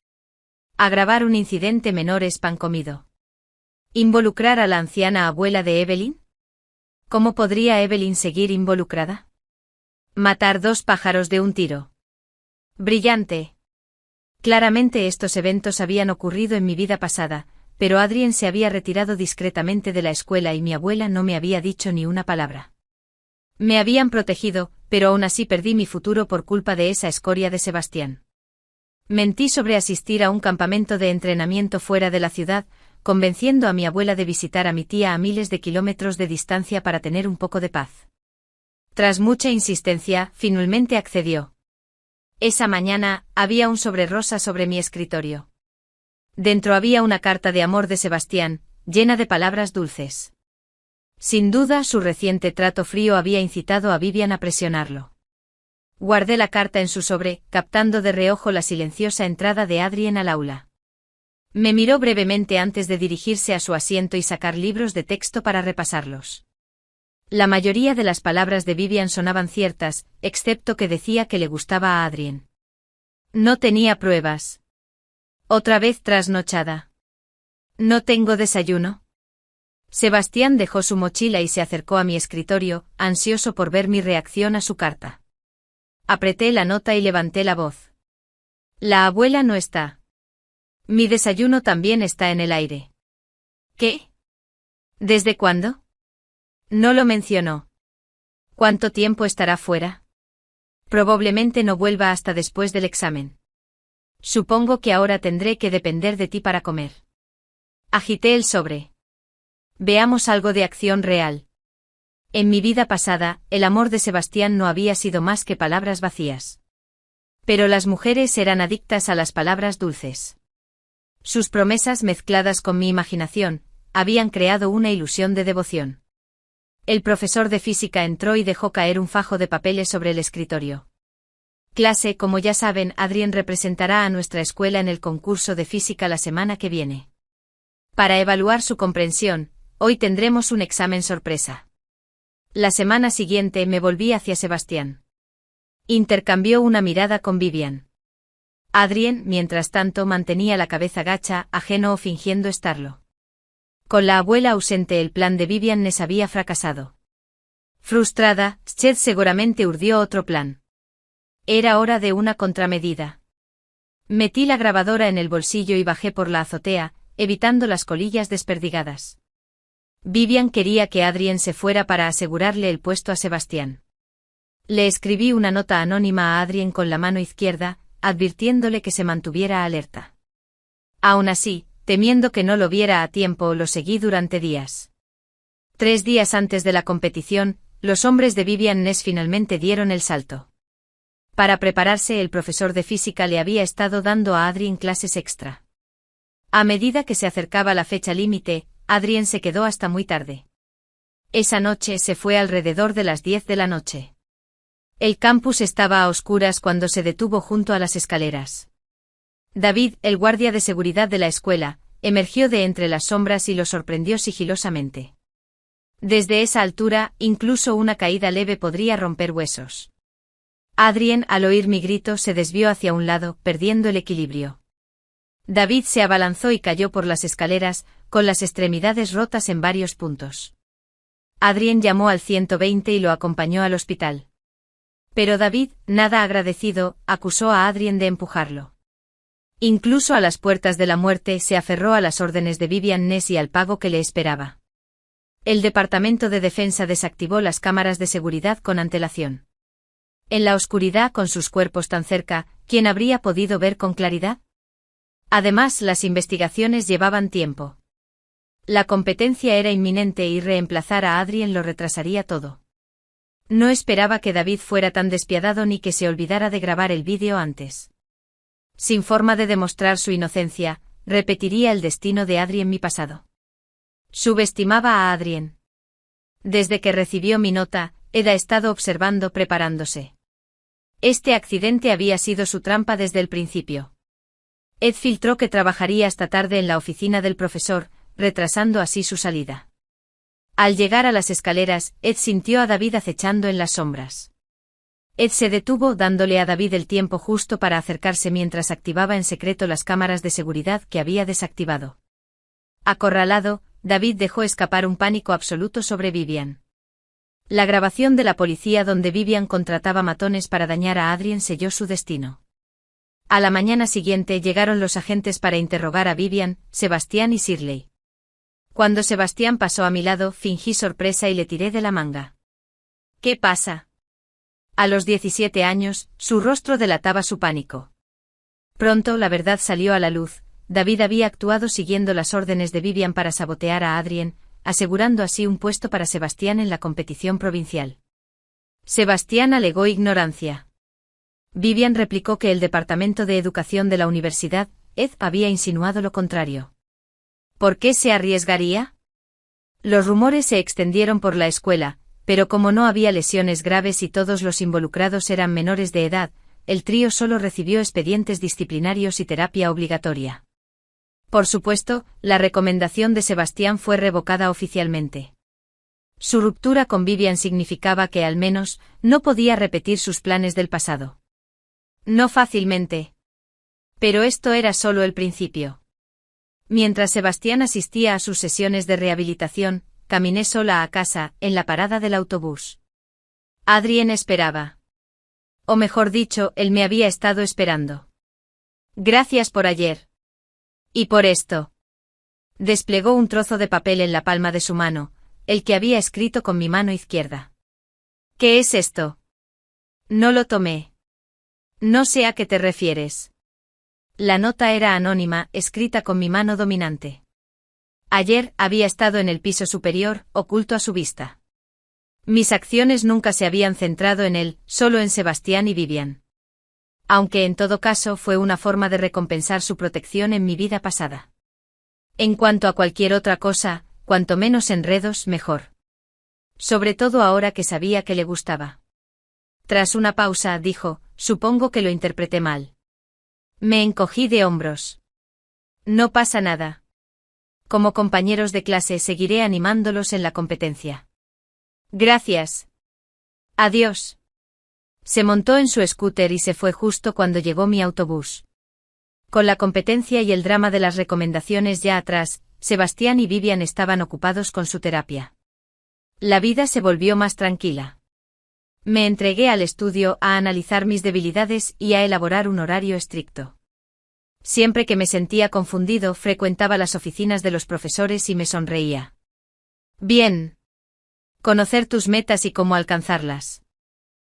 Agravar un incidente menor es pan comido. ¿Involucrar a la anciana abuela de Evelyn? ¿Cómo podría Evelyn seguir involucrada? Matar 2 pájaros de un tiro. Brillante. Claramente estos eventos habían ocurrido en mi vida pasada, pero Adrien se había retirado discretamente de la escuela y mi abuela no me había dicho ni una palabra. Me habían protegido, pero aún así perdí mi futuro por culpa de esa escoria de Sebastián. Mentí sobre asistir a un campamento de entrenamiento fuera de la ciudad, convenciendo a mi abuela de visitar a mi tía a miles de kilómetros de distancia para tener un poco de paz. Tras mucha insistencia, finalmente accedió. Esa mañana, había un sobre rosa sobre mi escritorio. Dentro había una carta de amor de Sebastián, llena de palabras dulces. Sin duda, su reciente trato frío había incitado a Vivian a presionarlo. Guardé la carta en su sobre, captando de reojo la silenciosa entrada de Adrien al aula. Me miró brevemente antes de dirigirse a su asiento y sacar libros de texto para repasarlos. La mayoría de las palabras de Vivian sonaban ciertas, excepto que decía que le gustaba a Adrien. No tenía pruebas. Otra vez trasnochada. ¿No tengo desayuno? Sebastián dejó su mochila y se acercó a mi escritorio, ansioso por ver mi reacción a su carta. Apreté la nota y levanté la voz. La abuela no está. Mi desayuno también está en el aire. ¿Qué? ¿Desde cuándo? No lo mencionó. ¿Cuánto tiempo estará fuera? Probablemente no vuelva hasta después del examen. Supongo que ahora tendré que depender de ti para comer. Agité el sobre. Veamos algo de acción real. En mi vida pasada, el amor de Sebastián no había sido más que palabras vacías. Pero las mujeres eran adictas a las palabras dulces. Sus promesas mezcladas con mi imaginación, habían creado una ilusión de devoción. El profesor de física entró y dejó caer un fajo de papeles sobre el escritorio. Clase, como ya saben, Adrien representará a nuestra escuela en el concurso de física la semana que viene. Para evaluar su comprensión, hoy tendremos un examen sorpresa. La semana siguiente me volví hacia Sebastián. Intercambió una mirada con Vivian. Adrien, mientras tanto, mantenía la cabeza gacha, ajeno o fingiendo estarlo. Con la abuela ausente el plan de Vivian les había fracasado. Frustrada, Ched seguramente urdió otro plan. Era hora de una contramedida. Metí la grabadora en el bolsillo y bajé por la azotea, evitando las colillas desperdigadas. Vivian quería que Adrien se fuera para asegurarle el puesto a Sebastián. Le escribí una nota anónima a Adrien con la mano izquierda, advirtiéndole que se mantuviera alerta. Aún así, temiendo que no lo viera a tiempo, lo seguí durante días. 3 días antes de la competición, los hombres de Vivian Ness finalmente dieron el salto. Para prepararse, el profesor de física le había estado dando a Adrien clases extra. A medida que se acercaba la fecha límite, Adrien se quedó hasta muy tarde. Esa noche se fue alrededor de las 10 de la noche. El campus estaba a oscuras cuando se detuvo junto a las escaleras. David, el guardia de seguridad de la escuela, emergió de entre las sombras y lo sorprendió sigilosamente. Desde esa altura, incluso una caída leve podría romper huesos. Adrien, al oír mi grito, se desvió hacia un lado, perdiendo el equilibrio. David se abalanzó y cayó por las escaleras, con las extremidades rotas en varios puntos. Adrien llamó al 120 y lo acompañó al hospital. Pero David, nada agradecido, acusó a Adrien de empujarlo. Incluso a las puertas de la muerte se aferró a las órdenes de Vivian Ness y al pago que le esperaba. El Departamento de Defensa desactivó las cámaras de seguridad con antelación. En la oscuridad, con sus cuerpos tan cerca, ¿quién habría podido ver con claridad? Además, las investigaciones llevaban tiempo. La competencia era inminente y reemplazar a Adrien lo retrasaría todo. No esperaba que David fuera tan despiadado ni que se olvidara de grabar el vídeo antes. Sin forma de demostrar su inocencia, repetiría el destino de Adrien mi pasado. Subestimaba a Adrien. Desde que recibió mi nota, Ed ha estado observando preparándose. Este accidente había sido su trampa desde el principio. Ed filtró que trabajaría hasta tarde en la oficina del profesor, retrasando así su salida. Al llegar a las escaleras, Ed sintió a David acechando en las sombras. Ed se detuvo dándole a David el tiempo justo para acercarse mientras activaba en secreto las cámaras de seguridad que había desactivado. Acorralado, David dejó escapar un pánico absoluto sobre Vivian. La grabación de la policía donde Vivian contrataba matones para dañar a Adrien selló su destino. A la mañana siguiente llegaron los agentes para interrogar a Vivian, Sebastián y Shirley. Cuando Sebastián pasó a mi lado, fingí sorpresa y le tiré de la manga. ¿Qué pasa? A los 17 años, su rostro delataba su pánico. Pronto la verdad salió a la luz. David había actuado siguiendo las órdenes de Vivian para sabotear a Adrien, asegurando así un puesto para Sebastián en la competición provincial. Sebastián alegó ignorancia. Vivian replicó que el Departamento de Educación de la Universidad, Ed, había insinuado lo contrario. ¿Por qué se arriesgaría? Los rumores se extendieron por la escuela, pero como no había lesiones graves y todos los involucrados eran menores de edad, el trío solo recibió expedientes disciplinarios y terapia obligatoria. Por supuesto, la recomendación de Sebastián fue revocada oficialmente. Su ruptura con Vivian significaba que al menos, no podía repetir sus planes del pasado. No fácilmente. Pero esto era solo el principio. Mientras Sebastián asistía a sus sesiones de rehabilitación, caminé sola a casa, en la parada del autobús. Adrien esperaba. O mejor dicho, él me había estado esperando. Gracias por ayer. Y por esto. Desplegó un trozo de papel en la palma de su mano, el que había escrito con mi mano izquierda. ¿Qué es esto? No lo tomé. No sé a qué te refieres. La nota era anónima, escrita con mi mano dominante. Ayer había estado en el piso superior, oculto a su vista. Mis acciones nunca se habían centrado en él, solo en Sebastián y Vivian. Aunque en todo caso fue una forma de recompensar su protección en mi vida pasada. En cuanto a cualquier otra cosa, cuanto menos enredos, mejor. Sobre todo ahora que sabía que le gustaba. Tras una pausa, dijo, supongo que lo interpreté mal. Me encogí de hombros. No pasa nada. Como compañeros de clase seguiré animándolos en la competencia. Gracias. Adiós. Se montó en su scooter y se fue justo cuando llegó mi autobús. Con la competencia y el drama de las recomendaciones ya atrás, Sebastián y Vivian estaban ocupados con su terapia. La vida se volvió más tranquila. Me entregué al estudio a analizar mis debilidades y a elaborar un horario estricto. Siempre que me sentía confundido, frecuentaba las oficinas de los profesores y me sonreía. Bien. Conocer tus metas y cómo alcanzarlas.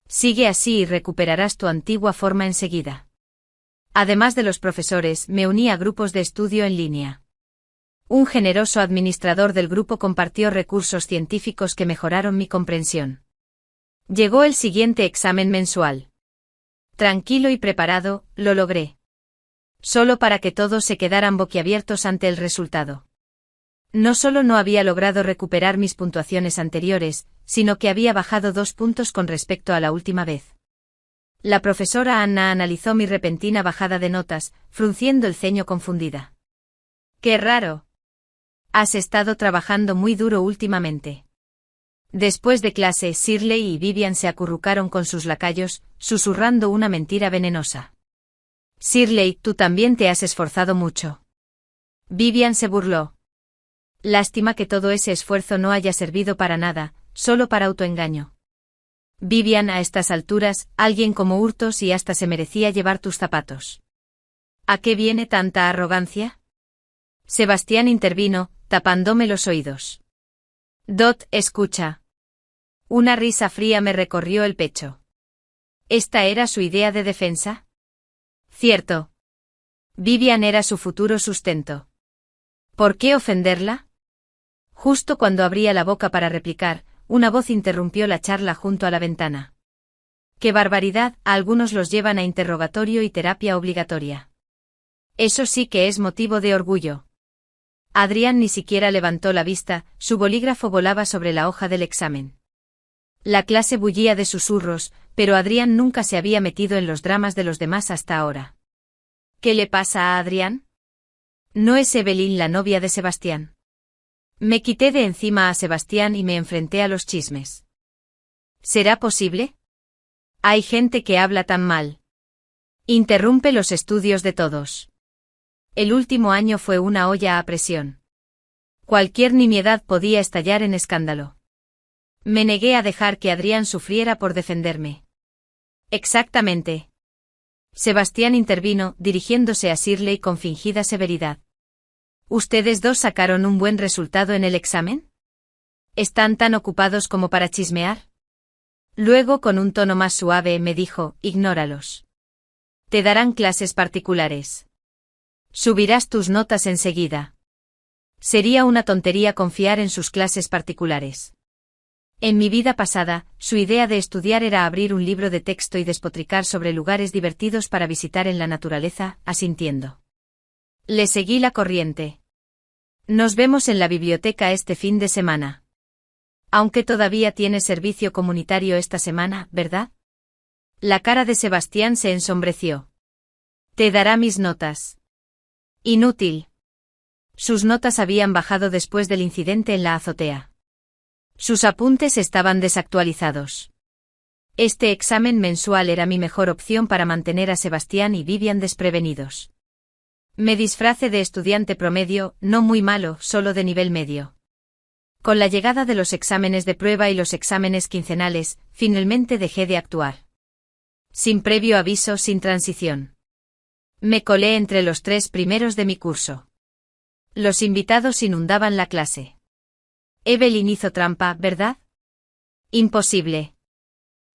Sigue así y recuperarás tu antigua forma enseguida. Además de los profesores, me uní a grupos de estudio en línea. Un generoso administrador del grupo compartió recursos científicos que mejoraron mi comprensión. Llegó el siguiente examen mensual. Tranquilo y preparado, lo logré. Solo para que todos se quedaran boquiabiertos ante el resultado. No solo no había logrado recuperar mis puntuaciones anteriores, sino que había bajado 2 puntos con respecto a la última vez. La profesora Anna analizó mi repentina bajada de notas, frunciendo el ceño confundida. ¡Qué raro! Has estado trabajando muy duro últimamente. Después de clase, Shirley y Vivian se acurrucaron con sus lacayos, susurrando una mentira venenosa. Shirley, tú también te has esforzado mucho. Vivian se burló. Lástima que todo ese esfuerzo no haya servido para nada, solo para autoengaño. Vivian, a estas alturas, alguien como Hurtos y hasta se merecía llevar tus zapatos. ¿A qué viene tanta arrogancia? Sebastián intervino, tapándome los oídos. Dot, escucha. Una risa fría me recorrió el pecho. ¿Esta era su idea de defensa? Cierto. Vivian era su futuro sustento. ¿Por qué ofenderla? Justo cuando abría la boca para replicar, una voz interrumpió la charla junto a la ventana. ¡Qué barbaridad! A algunos los llevan a interrogatorio y terapia obligatoria. Eso sí que es motivo de orgullo. Adrián ni siquiera levantó la vista, su bolígrafo volaba sobre la hoja del examen. La clase bullía de susurros, pero Adrián nunca se había metido en los dramas de los demás hasta ahora. ¿Qué le pasa a Adrián? ¿No es Evelyn la novia de Sebastián? Me quité de encima a Sebastián y me enfrenté a los chismes. ¿Será posible? Hay gente que habla tan mal. Interrumpe los estudios de todos. El último año fue una olla a presión. Cualquier nimiedad podía estallar en escándalo. Me negué a dejar que Adrián sufriera por defenderme. Exactamente. Sebastián intervino, dirigiéndose a Shirley con fingida severidad. ¿Ustedes dos sacaron un buen resultado en el examen? ¿Están tan ocupados como para chismear? Luego, con un tono más suave, me dijo, ignóralos. Te darán clases particulares. Subirás tus notas enseguida. Sería una tontería confiar en sus clases particulares. En mi vida pasada, su idea de estudiar era abrir un libro de texto y despotricar sobre lugares divertidos para visitar en la naturaleza, asintiendo. Le seguí la corriente. Nos vemos en la biblioteca este fin de semana. Aunque todavía tienes servicio comunitario esta semana, ¿verdad? La cara de Sebastián se ensombreció. Te dará mis notas. Inútil. Sus notas habían bajado después del incidente en la azotea. Sus apuntes estaban desactualizados. Este examen mensual era mi mejor opción para mantener a Sebastián y Vivian desprevenidos. Me disfracé de estudiante promedio, no muy malo, solo de nivel medio. Con la llegada de los exámenes de prueba y los exámenes quincenales, finalmente dejé de actuar. Sin previo aviso, sin transición. Me colé entre los 3 primeros de mi curso. Los invitados inundaban la clase. Evelyn hizo trampa, ¿verdad? Imposible.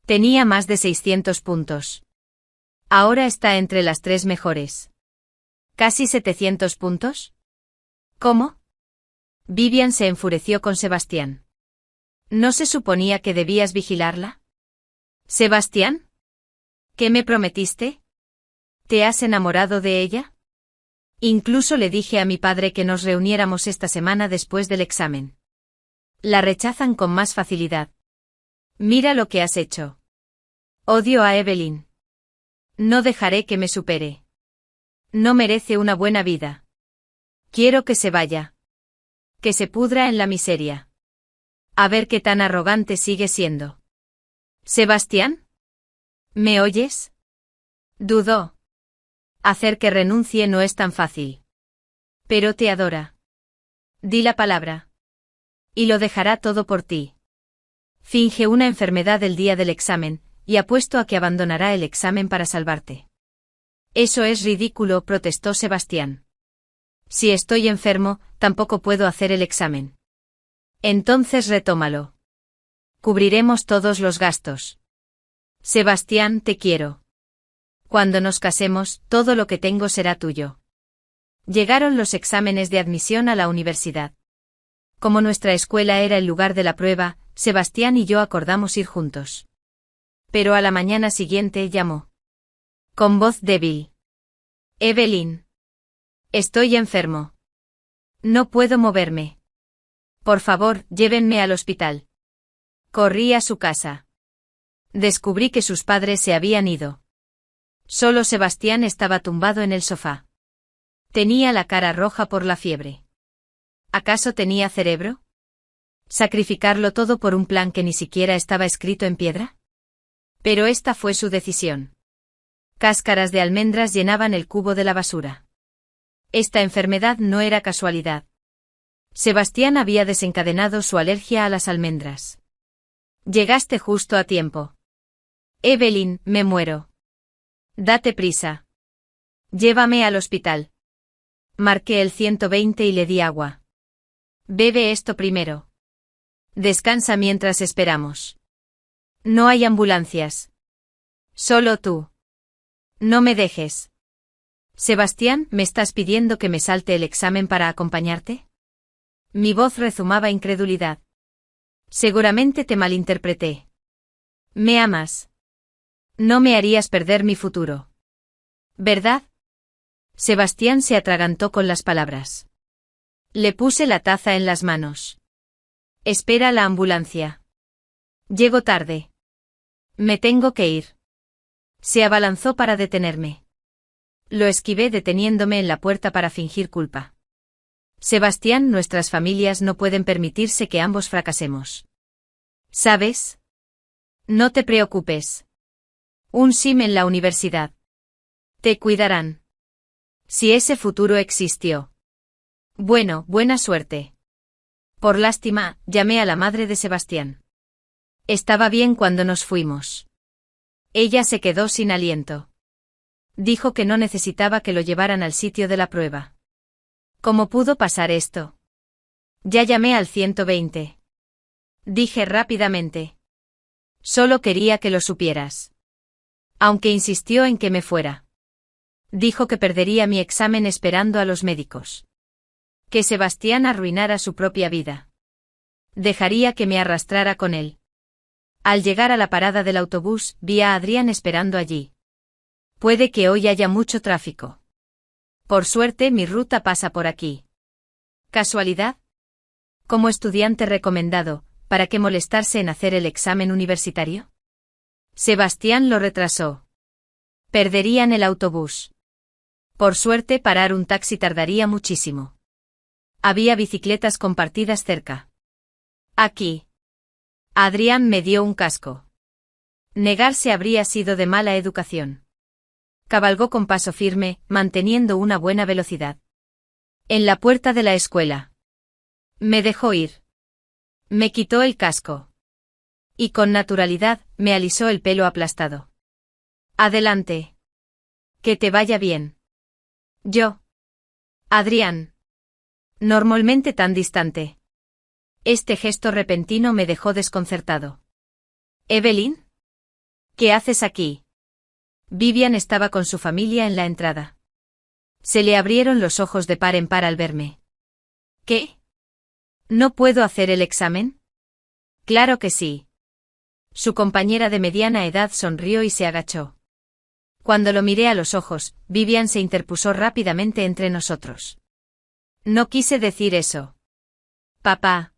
Tenía más de 600 puntos. Ahora está entre las 3 mejores. ¿Casi 700 puntos? ¿Cómo? Vivian se enfureció con Sebastián. ¿No se suponía que debías vigilarla? ¿Sebastián? ¿Qué me prometiste? ¿Te has enamorado de ella? Incluso le dije a mi padre que nos reuniéramos esta semana después del examen. La rechazan con más facilidad. Mira lo que has hecho. Odio a Evelyn. No dejaré que me supere. No merece una buena vida. Quiero que se vaya. Que se pudra en la miseria. A ver qué tan arrogante sigue siendo. ¿Sebastián? ¿Me oyes? Dudó. Hacer que renuncie no es tan fácil. Pero te adora. Di la palabra. Y lo dejará todo por ti. Finge una enfermedad el día del examen, y apuesto a que abandonará el examen para salvarte. Eso es ridículo, protestó Sebastián. Si estoy enfermo, tampoco puedo hacer el examen. Entonces retómalo. Cubriremos todos los gastos. Sebastián, te quiero. Cuando nos casemos, todo lo que tengo será tuyo. Llegaron los exámenes de admisión a la universidad. Como nuestra escuela era el lugar de la prueba, Sebastián y yo acordamos ir juntos. Pero a la mañana siguiente llamó. Con voz débil. Evelyn. Estoy enfermo. No puedo moverme. Por favor, llévenme al hospital. Corrí a su casa. Descubrí que sus padres se habían ido. Solo Sebastián estaba tumbado en el sofá. Tenía la cara roja por la fiebre. ¿Acaso tenía cerebro? ¿Sacrificarlo todo por un plan que ni siquiera estaba escrito en piedra? Pero esta fue su decisión. Cáscaras de almendras llenaban el cubo de la basura. Esta enfermedad no era casualidad. Sebastián había desencadenado su alergia a las almendras. Llegaste justo a tiempo. Evelyn, me muero. Date prisa. Llévame al hospital. Marqué el 120 y le di agua. Bebe esto primero. Descansa mientras esperamos. No hay ambulancias. Solo tú. No me dejes. Sebastián, ¿me estás pidiendo que me salte el examen para acompañarte? Mi voz rezumaba incredulidad. Seguramente te malinterpreté. ¿Me amas? No me harías perder mi futuro. ¿Verdad? Sebastián se atragantó con las palabras. Le puse la taza en las manos. Espera la ambulancia. Llego tarde. Me tengo que ir. Se abalanzó para detenerme. Lo esquivé deteniéndome en la puerta para fingir culpa. Sebastián, nuestras familias no pueden permitirse que ambos fracasemos. ¿Sabes? No te preocupes. Un sim en la universidad. Te cuidarán. Si ese futuro existió. Bueno, buena suerte. Por lástima, llamé a la madre de Sebastián. Estaba bien cuando nos fuimos. Ella se quedó sin aliento. Dijo que no necesitaba que lo llevaran al sitio de la prueba. ¿Cómo pudo pasar esto? Ya llamé al 120. Dije rápidamente. Solo quería que lo supieras. Aunque insistió en que me fuera. Dijo que perdería mi examen esperando a los médicos. Que Sebastián arruinara su propia vida. Dejaría que me arrastrara con él. Al llegar a la parada del autobús, vi a Adrián esperando allí. Puede que hoy haya mucho tráfico. Por suerte, mi ruta pasa por aquí. ¿Casualidad? Como estudiante recomendado, ¿para qué molestarse en hacer el examen universitario? Sebastián lo retrasó. Perderían el autobús. Por suerte, parar un taxi tardaría muchísimo. Había bicicletas compartidas cerca. Aquí. Adrián me dio un casco. Negarse habría sido de mala educación. Cabalgó con paso firme, manteniendo una buena velocidad. En la puerta de la escuela. Me dejó ir. Me quitó el casco. Y con naturalidad, me alisó el pelo aplastado. Adelante. Que te vaya bien. Yo. Adrián. Normalmente tan distante. Este gesto repentino me dejó desconcertado. ¿Evelyn? ¿Qué haces aquí? Vivian estaba con su familia en la entrada. Se le abrieron los ojos de par en par al verme. ¿Qué? ¿No puedo hacer el examen? Claro que sí. Su compañera de mediana edad sonrió y se agachó. Cuando lo miré a los ojos, Vivian se interpuso rápidamente entre nosotros. No quise decir eso. Papá.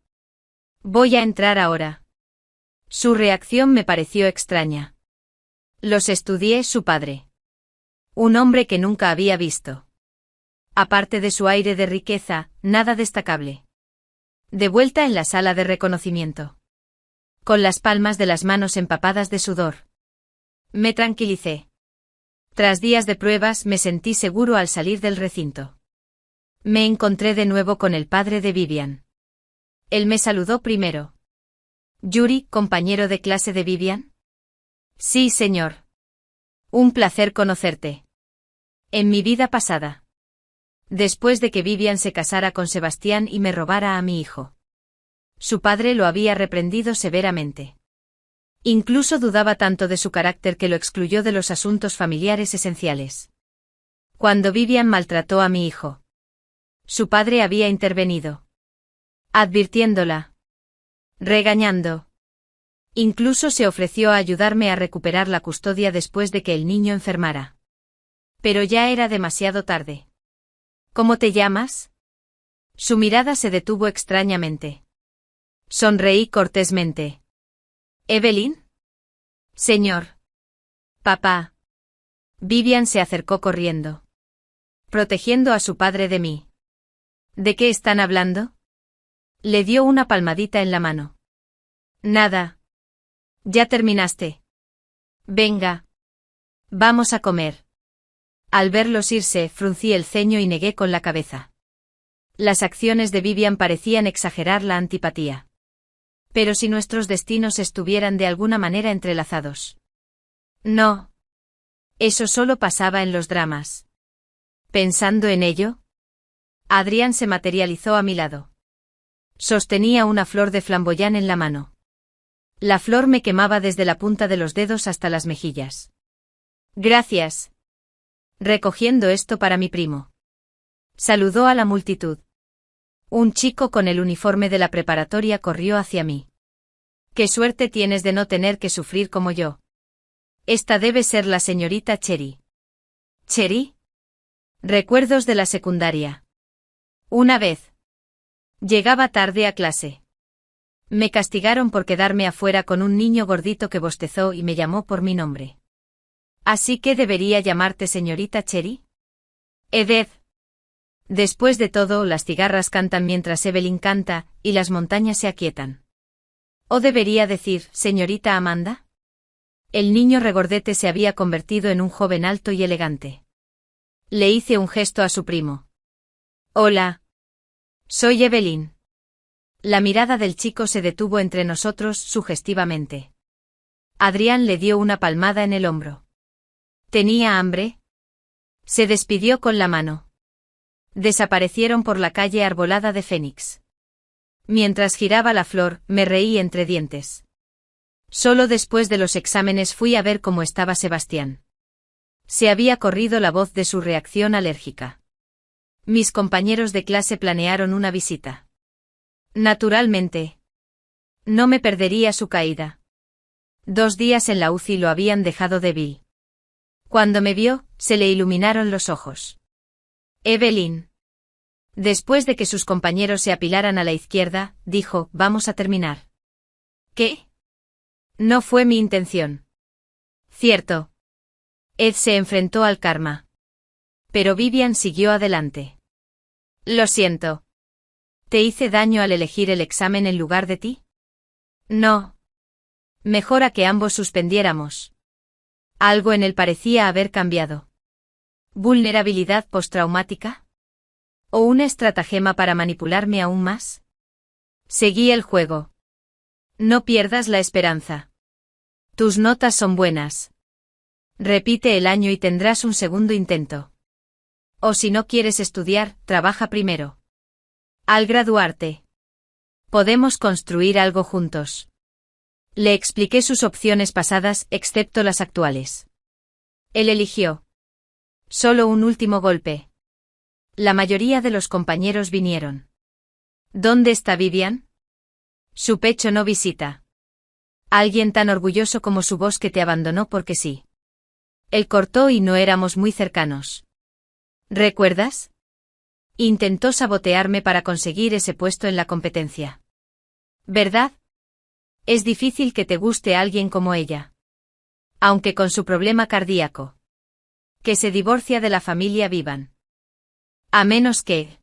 Voy a entrar ahora. Su reacción me pareció extraña. Los estudié, su padre. Un hombre que nunca había visto. Aparte de su aire de riqueza, nada destacable. De vuelta en la sala de reconocimiento. Con las palmas de las manos empapadas de sudor. Me tranquilicé. Tras días de pruebas me sentí seguro al salir del recinto. Me encontré de nuevo con el padre de Vivian. Él me saludó primero. Yuri, compañero de clase de Vivian. Sí, señor. Un placer conocerte. En mi vida pasada. Después de que Vivian se casara con Sebastián y me robara a mi hijo. Su padre lo había reprendido severamente. Incluso dudaba tanto de su carácter que lo excluyó de los asuntos familiares esenciales. Cuando Vivian maltrató a mi hijo. Su padre había intervenido. Advirtiéndola. Regañando. Incluso se ofreció a ayudarme a recuperar la custodia después de que el niño enfermara. Pero ya era demasiado tarde. ¿Cómo te llamas? Su mirada se detuvo extrañamente. Sonreí cortésmente. ¿Evelyn? Señor. Papá. Vivian se acercó corriendo. Protegiendo a su padre de mí. ¿De qué están hablando? Le dio una palmadita en la mano. Nada. Ya terminaste. Venga. Vamos a comer. Al verlos irse, fruncí el ceño y negué con la cabeza. Las acciones de Vivian parecían exagerar la antipatía. Pero si nuestros destinos estuvieran de alguna manera entrelazados. No. Eso solo pasaba en los dramas. Pensando en ello, Adrián se materializó a mi lado. Sostenía una flor de flamboyán en la mano. La flor me quemaba desde la punta de los dedos hasta las mejillas. Gracias. recogiendo esto para mi primo. Saludó a la multitud. Un chico con el uniforme de la preparatoria corrió hacia mí. Qué suerte tienes de no tener que sufrir como yo. Esta debe ser la señorita Cherry. ¿Cherry? Recuerdos de la secundaria. Una vez. Llegaba tarde a clase. Me castigaron por quedarme afuera con un niño gordito que bostezó y me llamó por mi nombre. ¿Así que debería llamarte señorita Cherry? Edith. Después de todo, las cigarras cantan mientras Evelyn canta, y las montañas se aquietan. ¿O debería decir, señorita Amanda? El niño regordete se había convertido en un joven alto y elegante. Le hice un gesto a su primo. Hola. Soy Evelyn. La mirada del chico se detuvo entre nosotros sugestivamente. Adrián le dio una palmada en el hombro. ¿Tenía hambre? Se despidió con la mano. Desaparecieron por la calle arbolada de Fénix. Mientras giraba la flor, me reí entre dientes. Solo después de los exámenes fui a ver cómo estaba Sebastián. Se había corrido la voz de su reacción alérgica. Mis compañeros de clase planearon una visita. Naturalmente. No me perdería su caída. 2 días en la UCI lo habían dejado débil. Cuando me vio, se le iluminaron los ojos. Evelyn. Después de que sus compañeros se apilaran a la izquierda, dijo, vamos a terminar. ¿Qué? No fue mi intención. Cierto. Ed se enfrentó al karma. Pero Vivian siguió adelante. Lo siento. ¿Te hice daño al elegir el examen en lugar de ti? No. Mejor a que ambos suspendiéramos. Algo en él parecía haber cambiado. ¿Vulnerabilidad postraumática? ¿O una estratagema para manipularme aún más? Seguí el juego. No pierdas la esperanza. Tus notas son buenas. Repite el año y tendrás un segundo intento. O si no quieres estudiar, trabaja primero. Al graduarte, podemos construir algo juntos. Le expliqué sus opciones pasadas, excepto las actuales. Él eligió. Solo un último golpe. La mayoría de los compañeros vinieron. ¿Dónde está Vivian? Su pecho no visita. Alguien tan orgulloso como su voz que te abandonó porque sí. Él cortó y no éramos muy cercanos. ¿Recuerdas? Intentó sabotearme para conseguir ese puesto en la competencia. ¿Verdad? Es difícil que te guste alguien como ella. Aunque con su problema cardíaco. Que se divorcia de la familia Vivan. A menos que...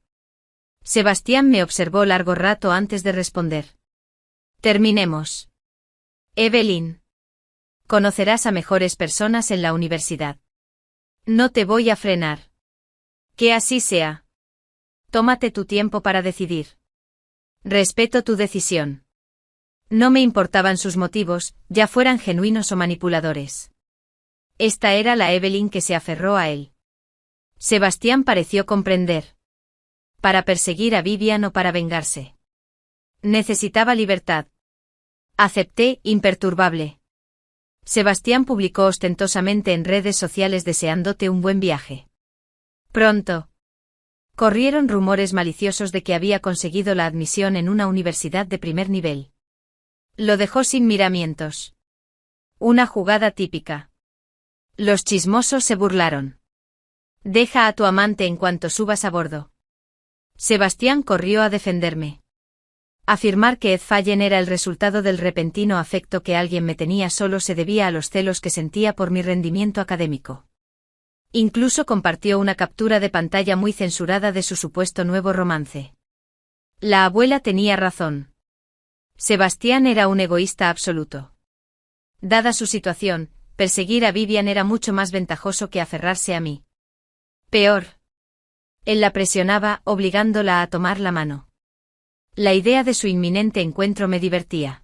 Sebastián me observó largo rato antes de responder. Terminemos. Evelyn. Conocerás a mejores personas en la universidad. No te voy a frenar. Que así sea. Tómate tu tiempo para decidir. Respeto tu decisión. No me importaban sus motivos, ya fueran genuinos o manipuladores. Esta era la Evelyn que se aferró a él. Sebastián pareció comprender. ¿Para perseguir a Vivian o para vengarse? Necesitaba libertad. Acepté, imperturbable. Sebastián publicó ostentosamente en redes sociales deseándote un buen viaje. Pronto. Corrieron rumores maliciosos de que había conseguido la admisión en una universidad de primer nivel. Lo dejó sin miramientos. Una jugada típica. Los chismosos se burlaron. Deja a tu amante en cuanto subas a bordo. Sebastián corrió a defenderme. Afirmar que Ed Fallen era el resultado del repentino afecto que alguien me tenía solo se debía a los celos que sentía por mi rendimiento académico. Incluso compartió una captura de pantalla muy censurada de su supuesto nuevo romance. La abuela tenía razón. Sebastián era un egoísta absoluto. Dada su situación, perseguir a Vivian era mucho más ventajoso que aferrarse a mí. Peor. Él la presionaba, obligándola a tomar la mano. La idea de su inminente encuentro me divertía.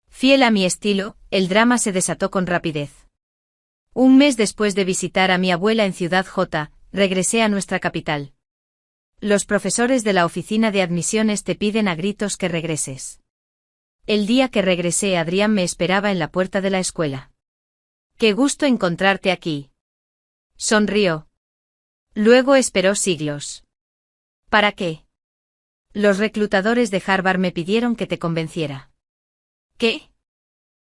Fiel a mi estilo, el drama se desató con rapidez. Un mes después de visitar a mi abuela en Ciudad J, regresé a nuestra capital. Los profesores de la oficina de admisiones te piden a gritos que regreses. El día que regresé, Adrián me esperaba en la puerta de la escuela. Qué gusto encontrarte aquí. Sonrió. Luego esperó siglos. ¿Para qué? Los reclutadores de Harvard me pidieron que te convenciera. ¿Qué?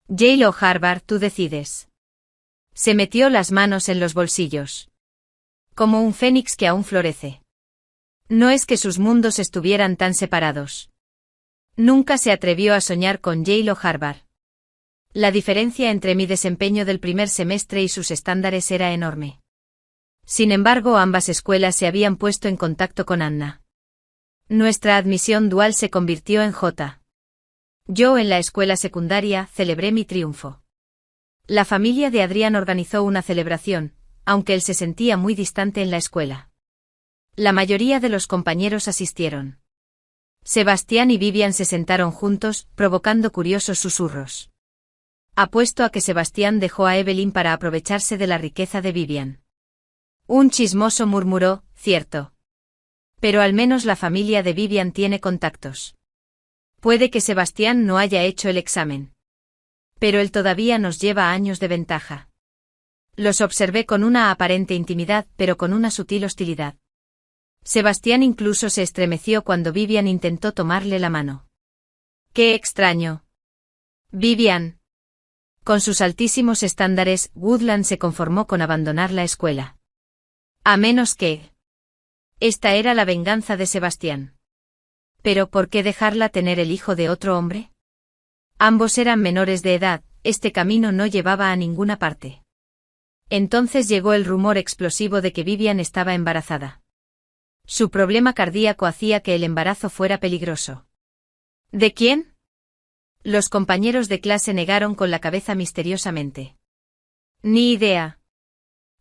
Yale o Harvard, tú decides. Se metió las manos en los bolsillos. Como un fénix que aún florece. No es que sus mundos estuvieran tan separados. Nunca se atrevió a soñar con Yale o Harvard. La diferencia entre mi desempeño del primer semestre y sus estándares era enorme. Sin embargo, ambas escuelas se habían puesto en contacto con Anna. Nuestra admisión dual se convirtió en J. Yo en la escuela secundaria celebré mi triunfo. La familia de Adrián organizó una celebración, aunque él se sentía muy distante en la escuela. La mayoría de los compañeros asistieron. Sebastián y Vivian se sentaron juntos, provocando curiosos susurros. Apuesto a que Sebastián dejó a Evelyn para aprovecharse de la riqueza de Vivian. Un chismoso murmuró, cierto. Pero al menos la familia de Vivian tiene contactos. Puede que Sebastián no haya hecho el examen. Pero él todavía nos lleva años de ventaja. Los observé con una aparente intimidad, pero con una sutil hostilidad. Sebastián incluso se estremeció cuando Vivian intentó tomarle la mano. ¡Qué extraño! Vivian. Con sus altísimos estándares, Woodland se conformó con abandonar la escuela. A menos que... Esta era la venganza de Sebastián. ¿Pero por qué dejarla tener el hijo de otro hombre? Ambos eran menores de edad, este camino no llevaba a ninguna parte. Entonces llegó el rumor explosivo de que Vivian estaba embarazada. Su problema cardíaco hacía que el embarazo fuera peligroso. ¿De quién? Los compañeros de clase negaron con la cabeza misteriosamente. Ni idea.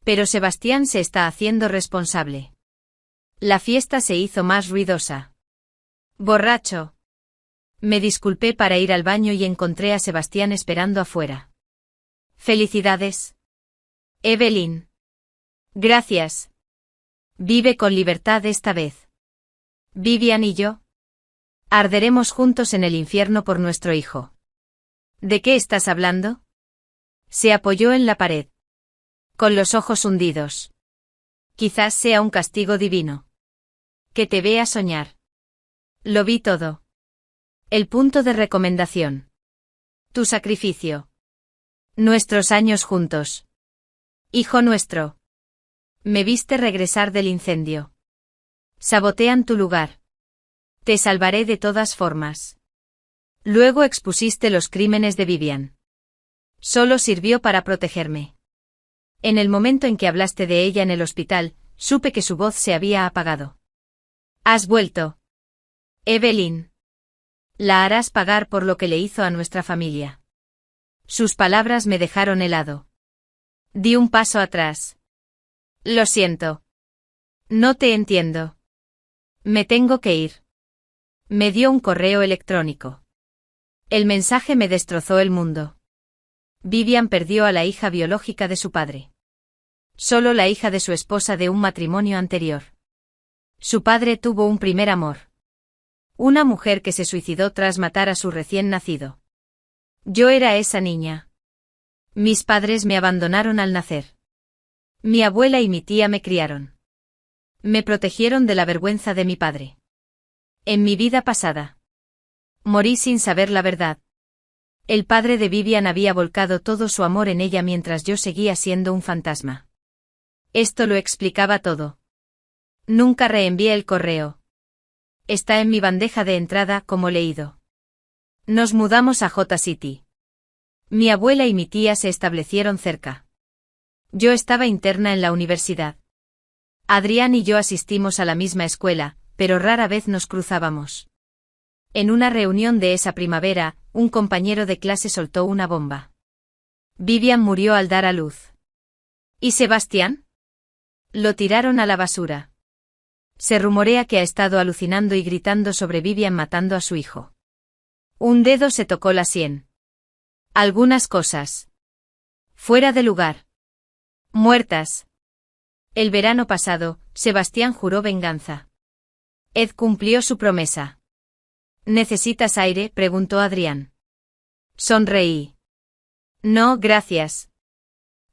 Pero Sebastián se está haciendo responsable. La fiesta se hizo más ruidosa. Borracho. Me disculpé para ir al baño y encontré a Sebastián esperando afuera. Felicidades. Evelyn. Gracias. Vive con libertad esta vez. Vivian y yo. Arderemos juntos en el infierno por nuestro hijo. ¿De qué estás hablando? Se apoyó en la pared. Con los ojos hundidos. Quizás sea un castigo divino. Que te vea soñar. Lo vi todo. El punto de recomendación. Tu sacrificio. Nuestros años juntos. Hijo nuestro. Me viste regresar del incendio. Sabotean tu lugar. Te salvaré de todas formas. Luego expusiste los crímenes de Vivian. Solo sirvió para protegerme. En el momento en que hablaste de ella en el hospital, supe que su voz se había apagado. Has vuelto. Evelyn. La harás pagar por lo que le hizo a nuestra familia. Sus palabras me dejaron helado. Di un paso atrás. Lo siento. No te entiendo. Me tengo que ir. Me dio un correo electrónico. El mensaje me destrozó el mundo. Vivian perdió a la hija biológica de su padre. Solo la hija de su esposa de un matrimonio anterior. Su padre tuvo un primer amor. Una mujer que se suicidó tras matar a su recién nacido. Yo era esa niña. Mis padres me abandonaron al nacer. Mi abuela y mi tía me criaron. Me protegieron de la vergüenza de mi padre. En mi vida pasada. Morí sin saber la verdad. El padre de Vivian había volcado todo su amor en ella mientras yo seguía siendo un fantasma. Esto lo explicaba todo. Nunca reenvié el correo. Está en mi bandeja de entrada como leído. Nos mudamos a J City. Mi abuela y mi tía se establecieron cerca. Yo estaba interna en la universidad. Adrián y yo asistimos a la misma escuela, pero rara vez nos cruzábamos. En una reunión de esa primavera, un compañero de clase soltó una bomba. Vivian murió al dar a luz. ¿Y Sebastián? Lo tiraron a la basura. Se rumorea que ha estado alucinando y gritando sobre Vivian matando a su hijo. Un dedo se tocó la sien. Algunas cosas. Fuera de lugar. Muertas. El verano pasado, Sebastián juró venganza. Ed cumplió su promesa. ¿Necesitas aire?, preguntó Adrián. Sonreí. No, gracias.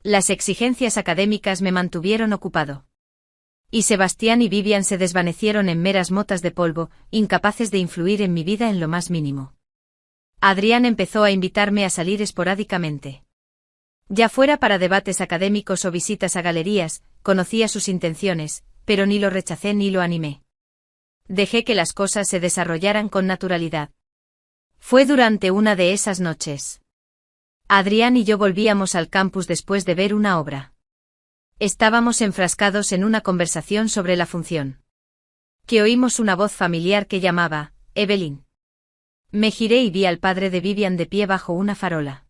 Las exigencias académicas me mantuvieron ocupado. Y Sebastián y Vivian se desvanecieron en meras motas de polvo, incapaces de influir en mi vida en lo más mínimo. Adrián empezó a invitarme a salir esporádicamente. Ya fuera para debates académicos o visitas a galerías, conocía sus intenciones, pero ni lo rechacé ni lo animé. Dejé que las cosas se desarrollaran con naturalidad. Fue durante una de esas noches. Adrián y yo volvíamos al campus después de ver una obra. Estábamos enfrascados en una conversación sobre la función. Que oímos una voz familiar que llamaba, Evelyn. Me giré y vi al padre de Vivian de pie bajo una farola.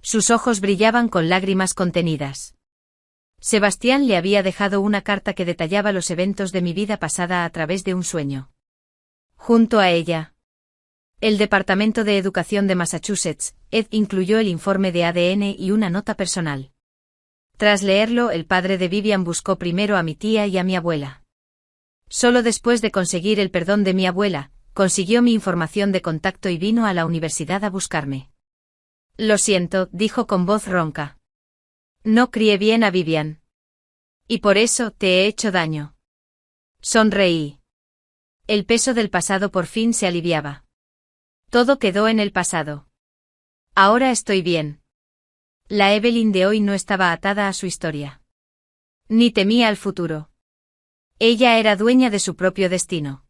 Sus ojos brillaban con lágrimas contenidas. Sebastián le había dejado una carta que detallaba los eventos de mi vida pasada a través de un sueño. Junto a ella, el Departamento de Educación de Massachusetts, ED, incluyó el informe de ADN y una nota personal. Tras leerlo, el padre de Vivian buscó primero a mi tía y a mi abuela. Solo después de conseguir el perdón de mi abuela, consiguió mi información de contacto y vino a la universidad a buscarme. Lo siento, dijo con voz ronca. No crié bien a Vivian. Y por eso te he hecho daño. Sonreí. El peso del pasado por fin se aliviaba. Todo quedó en el pasado. Ahora estoy bien. La Evelyn de hoy no estaba atada a su historia. Ni temía al futuro. Ella era dueña de su propio destino.